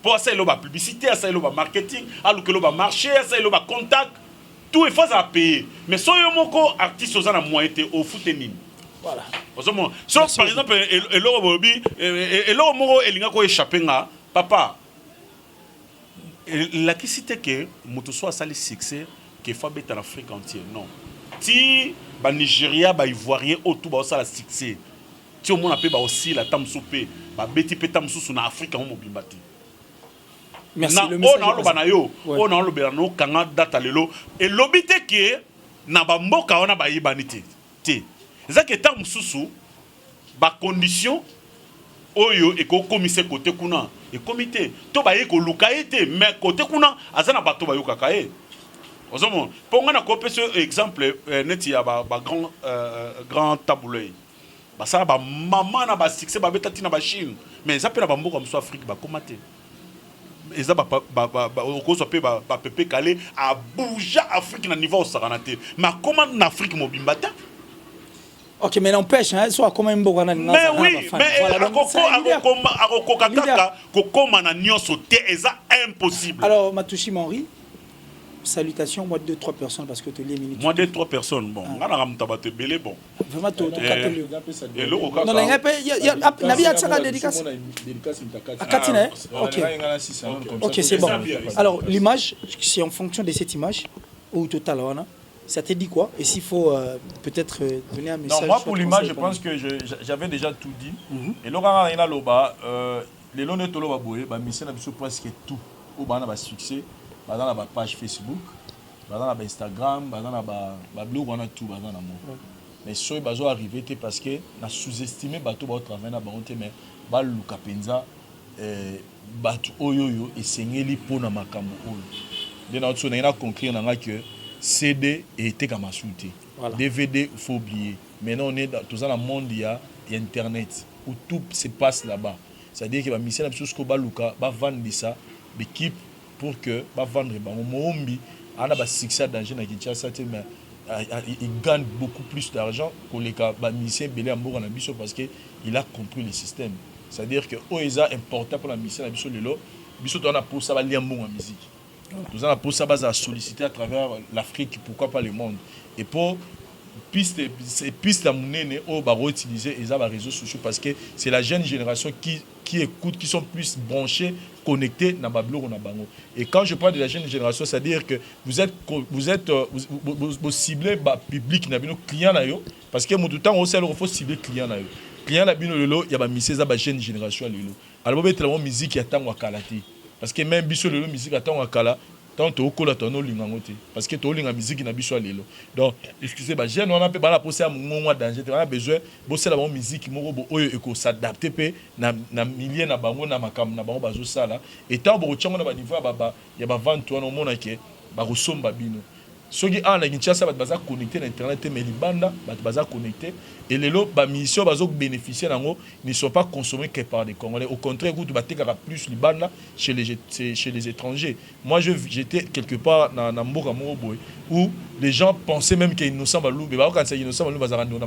pour ça il y a publicité ça il y a marketing alors que il y a marché ça il y a contact tout il faut ça payer mais so yo moko artiste aux na moyen au foutenine voilà so par exemple eloro bobi eloro moko elinga ko échapper nga papa la qui cité que moto soit ça le succès que faut bête en Afrique entière non ti ba Nigeria ba ivoirien autour ba ça la succès ti au monde appelle aussi la tamsoupé ba beti peta mususu na Afrique en mobimbati merci le message on a yo on a lobela no kanga data lelo et lobité que na ba mboka ona ba yibanité ti ezaki ta mususu ba condition oyo et ko commissaire côté kuna et comité to ba yeko lukaité mais côté kuna azana bato ba yokakaé ozomo ponga na kopé ce exemple neti ya ba grand taboulé bah ça ba maman na ba succès ba betati na ba Chine mais ça peut na ba mboka musu Afrique ba komaté et ça ba ko so pe ba pepe calé a bouger Afrique na niveau saranaté mais comment en Afrique mobimbata ok mais n'empêche hein soit comme mboka na mais oui mais akoko kaka kokoma na nyonso te eza impossible alors Matushi Henri salutations, moi 2-3 personnes parce que tu les minutes. Moi 2-3 personnes, bon. On a ramtabate belé, bon. Vraiment, tu et le non, il y a ça dédicace. À Katine, ok, c'est bon. Alors, l'image, c'est en fonction de cette image, au total, ça te dit quoi? Et s'il faut peut-être donner un message? Non, moi pour l'image, je pense que j'avais déjà tout dit. Et Laurent Rina Loba, les lones de Loba Boé, mission a presque tout. Au bas, on a succès. Dans la page Facebook, dans la Instagram, dans la blog, on a tout. Mais ce qui est arrivé parce que on a sous-estimé bateau ba travail na banté mais ba luka penza bateau oyoyo et sengeli pona makambo oyo. De notre on a conclure na que CD était comme insulté. DVD faut oublier. Maintenant on est dans tout ça dans le monde il y a internet où tout se passe là-bas. C'est-à-dire que ba mission na biso ko ba luka ba vendre ça l'équipe pour que va vendre Mombi a un succès d'argent à Kinshasa mais il gagne beaucoup plus d'argent que les musiciens belé amour en ambition parce que il a compris le système. C'est-à-dire que OESA important pour la mission ambition lelo biso on a pour ça va lire en musique. Nous avons pour ça base à solliciter à travers l'Afrique pourquoi pas le monde et pour piste à monnaie au baro utiliser les réseaux sociaux parce que c'est la jeune génération qui écoute, qui sont plus branchés, connectés dans Babylone ou dans Bango. Et quand je parle de la jeune génération, c'est-à-dire que vous ciblez le public, nos clients, parce que tout le temps, il faut cibler les clients. Les clients, il y a la jeune génération. Alors, il y a la musique qui attend à Kalati. Parce que même si la musique attend à Kala, tant que tu as parce que tu as la musique qui est lelo. Donc, excusez-moi, on a besoin de la musique qui s'adapter na milieu na bango na makam na bango bazo sala et tant bo changa na niveau il y a ba vente on mona ke ba resomba bino Ceux qui ont la Kinshasa baza connecté à internet mais libanda baza connecté et les lots ba mission bazo bénéficier nango ne sont pas consommés que par des Congolais. Au contraire, goût bateka plus libanda chez les étrangers. Moi j'étais quelque part dans Mboka Moroboy où les gens pensaient même qu'ils nous sommes loup mais quand c'est innocent loup baza rando na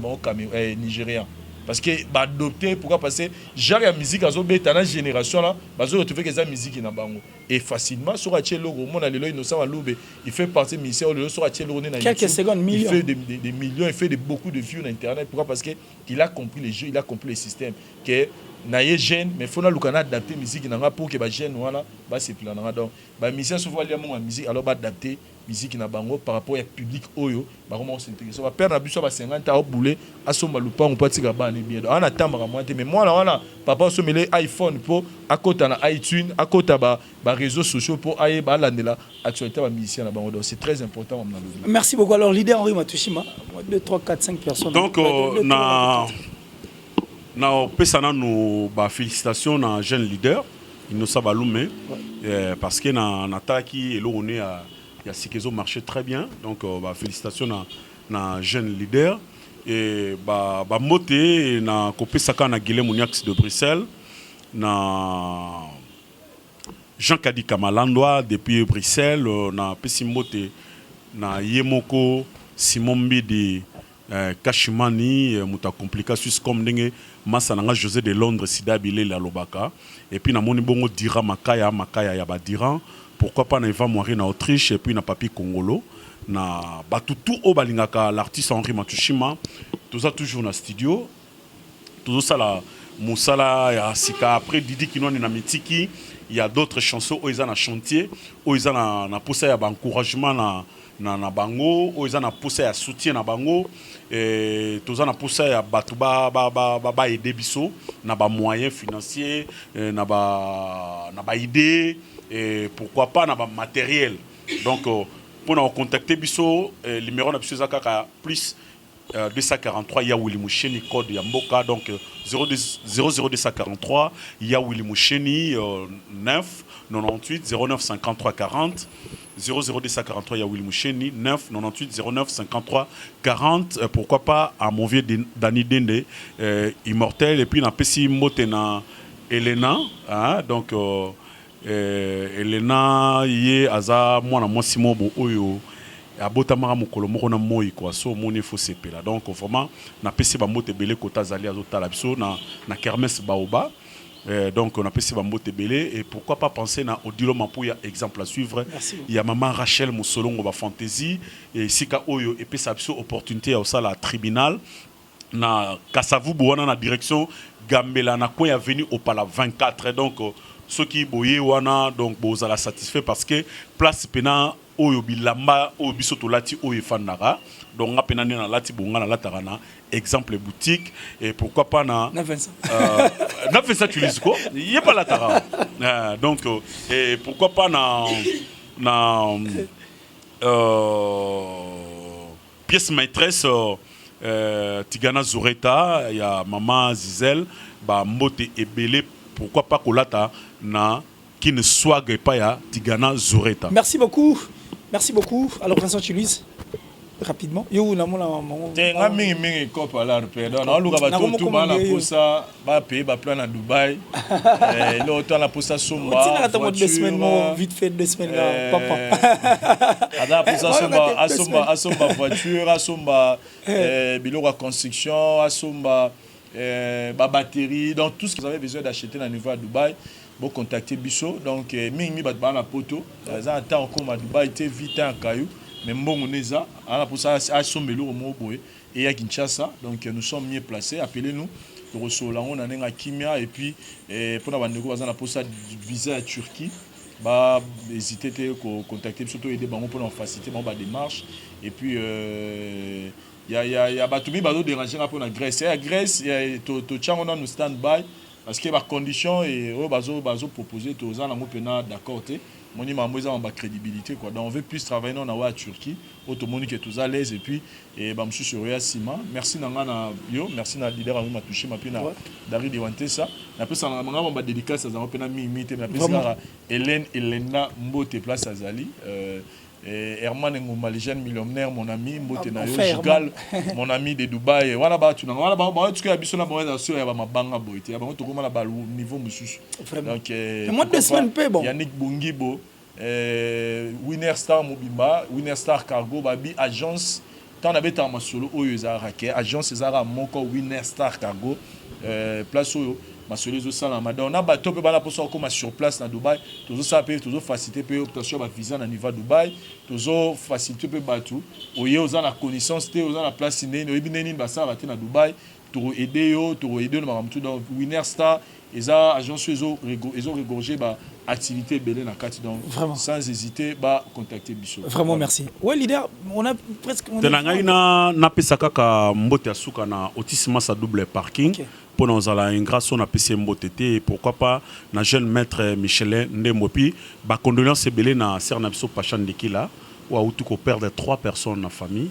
Nigérian. Parce que adopté pourquoi passer genre la musique azo beta na génération là bazo retrouver que ça musique na bango et facilement sur atie logo mon alelo innocent loube il fait partie ministère le sur atie logo na quelques secondes millions il fait des millions il fait beaucoup de vues sur internet pourquoi parce que il a compris les jeux il a compris le système que naie jeune mais faut na lukana adapter musique na pour que ba jeune voilà ba c'est plan na donc ba musicien souvent lié mon musique alors ba adapter musique na bango par rapport au public oyo ba comment s'intéresser ba perdre na biso ba 50 ans au bouler asomba lupa on patika ba ni bien on attend ba moi mais moi là voilà papa so mêler iPhone pour à côté na iTunes à côté ba réseaux sociaux pour aller ba landela actualité ba musicien na bango donc c'est très important. Merci beaucoup. Alors leader Henri Matouchima 2 3 4 5 personnes donc na pesana no ba félicitations na jeune leader Innocent Balume parce que na ataki elo on est il y a Sikezo marché très bien donc bah félicitations na jeune leader et bah moté na kopesaka na Guilhem Mouniax de Bruxelles na Jean Kadi Kamalandoa depuis Bruxelles na pesi moté na Yemoko Simon Mbidi Kashimani muta complication comme ndenge massa nanga José de Londres sida bilé la lobaka et puis na moni bongo dira makaya ya ba diran pourquoi pas na Eva Moiri na Autriche et puis na Papi Congolo na batutu o balingaka l'artiste Henri Matouchima toza toujours na studio tozo sala musala ya sika après Didi Kinoni na Mitiki il y a d'autres chansons où ils ont na chantier où ils ont na poussé ya encouragement na bango où ils ont na poussé ya soutien na bango et toza na poussé ya batu ba aider biso na ba moyens financiers na ba idée et pourquoi pas na ba matériel donc pour nous contacter biso numéro na biso zakaka plus 243 ya Willy Moucheni code ya mboka donc 00243 ya Willy Moucheni 9 98 09 53 40 00243 ya Willy Moucheni 9 98 09 53 40 pourquoi pas à mon vieux Dani Dende immortel et puis na pesi motena Elena hein, donc Elena yé aza mwana mwasi mobo oyo abota mara mokolo moko na moi quoi so moni faut sepela donc vraiment na pesi ba mote belé kota zali azotala biso na kermesse baoba donc on a pesi ba mote belé et pourquoi pas penser na Odilo Mampuya exemple à suivre. Il y a maman Rachel Mosolongo ba fantasy et sika oyo et pesa biso opportunité au sala tribunal na Kasavu Boana na direction Gambela na ko ya venu au pala 24 donc ceux qui boye wana donc bozala satisfait parce que place pena oyo bilamba oyo biso to lati oyo fanara donc nga pena na lati bonga na latarana exemple boutique et pourquoi pas na Vincent tu lis quoi il y a pas latara donc et pourquoi pas na pièce maîtresse Tigana Zoreta il y a maman Zizel ba mbote ebele pourquoi pas kolata na qui ne swague pas ya Tigana Zoreta. Merci beaucoup. Merci beaucoup. Alors Vincent Chuluise, rapidement. Yo na mona maman. Tenga mingi kopa la perdon. Na luka ba tout bana posa ba payer ba plan na Dubaï. L'autre la posa somba. Tu n'as pas de semaines vite fait 2 semaines là papa. Ada posa somba voiture, somba biloko construction, somba ba batterie donc tout ce que vous avez besoin d'acheter na niveau à Dubaï. Bon contacter Bisso donc mingi bat bana poto ça attend comme à Dubaï était vite en caillou mais mbongo neza ala pour ça a sombelo mo boye et à Kinshasa donc nous sommes mieux placés appelez-nous pour recevoir on a nga kimia et puis pour na bandeko bazana pour ça visa à Turquie bah hésitez te contacter surtout aider bango pour faciliter ba démarche et puis il y a batumi bazo déranger pour la Grèce et à Grèce to tchango na nous stand by parce que par condition et bazo proposer to za na mo pena d'accord té moni mamoza en ba crédibilité quoi donc on veut plus travailler dans la Turquie automoni que tous à l'aise et puis et ba monsieur sur Sima merci nanga na yo merci na leader Henri Matouchima pena Dari de Wante ça na pesa na manga ba dédicace za mo pena mi té na pesa Elena Mbote place Azali Herman Ngoma, le jeune millionnaire, mon ami, Mbotenayo, Gigal, mon ami de Dubaï. Voilà, tu as habitué à ma banga boité. Tu as niveau monsieur. Donc, moi, 2 semaines, bon. Yannick Bungibo, Winner Star Mobimba, Winner Star Cargo, Babi, agence. Tant d'habitude à ma solo, agence Zara Moko, Winner Star Cargo, place où. Ma soleil salama on a bateau peut bala pour ça comme sur place dans Dubaï toujours ça peut toujours faciliter peut obtenir ba visa na niveau Dubaï toujours faciliter peut bateau oye aux la connaissance té aux la place né no ibineni ba ça va na Dubaï pour aider le maramtu dans Winner Star et ça agence ils ont regorgé ba activité belé na carte donc vraiment sans hésiter ba contacter Bisso. Vraiment merci. Ouais leader, on a presque na pesa kaka mbote asuka na autisme sa double parking. Pour nous aller une grâce on a PC Mbotete pourquoi pas na jeune maître Michelin Ndemopi ba condoléances belé na serna biso Pachan Dekila ou a tout ko perdre 3 personnes dans famille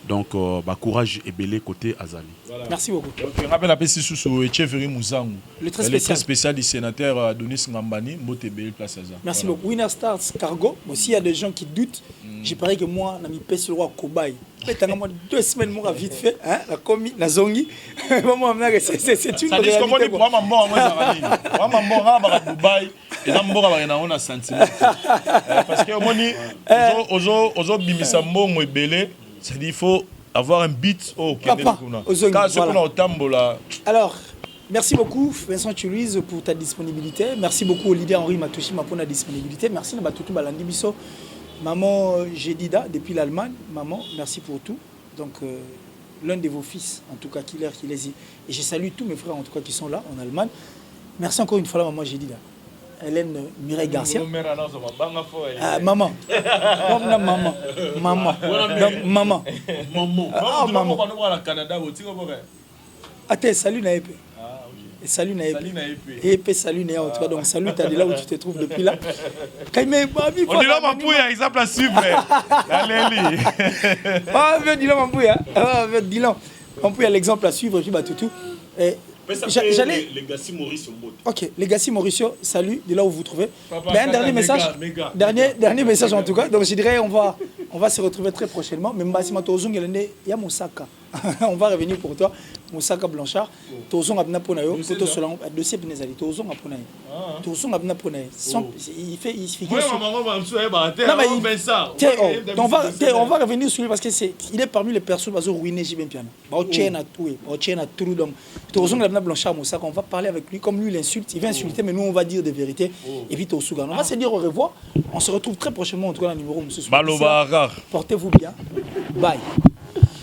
donc ba courage et belé côté Azali. Voilà. Merci beaucoup. Donc on rappelle la PC sous Echeveri Mouzangu. Le très spécial du sénateur Adonis Ngambani Mbotebele place Azali. Merci beaucoup. Winner Stars Cargo aussi il y a des gens qui doutent. J'ai parlé que moi na mi pèse le roi Kobaye. Peut-être moi 2 semaines moi vite fait hein la commis la zongi maman c'est une réalité. Comment dire moi maman ba Dubaï et na mbora ba na on a sentiment parce que moni ozo bimisa mbongo ebele c'est dit il faut avoir un beat au Kenya kuna. Alors merci beaucoup Vincent Turuiz pour ta disponibilité. Merci beaucoup au leader Henri Matushima pour la disponibilité. Merci na batutu balandi biso. Maman Jedida, depuis l'Allemagne, maman, merci pour tout. Donc, l'un de vos fils, en tout cas, qui est ici. Et je salue tous mes frères, en tout cas, qui sont là, en Allemagne. Merci encore une fois, maman Jedida. Hélène Mireille Garcia. Maman. Maman. Maman. Donc, maman. Attends, salut Naépé. Et salut Naépé. Et salut Naépé. En tout cas, donc salut, t'as de là où tu te trouves depuis là. On dit là, ma pouille, il s'appelle suivre. Allez, ah, dis-le, ma pouille. Dis-le. Ma pouille a l'exemple à suivre, et puis bah tout. J'allais. Legacy Mauricio. Ok, Legacy Mauricio, salut, de là où vous vous trouvez. Mais un dernier message. Dernier message en tout cas. Donc je dirais, on va se retrouver très prochainement. Mais Mbasima Tozung, il y a Moussaka. On va revenir pour toi. Moussaka Blanchard. Tozung Abna Ponayo. Dossier Benezali. Tozung Aponayo. Tozung Abna Ponayo. Il fait. On va revenir sur lui parce qu'il est parmi les personnes qui ont ruiné Jibin Piano. Tozung Abna Blanchard Moussaka. On va parler avec lui. Comme lui, il insulte. Il va insulter, mais nous, on va dire des vérités. Et puis Tosuga. On va se dire au revoir. On se retrouve très prochainement, en tout cas, dans le numéro. Portez-vous bien. Bye.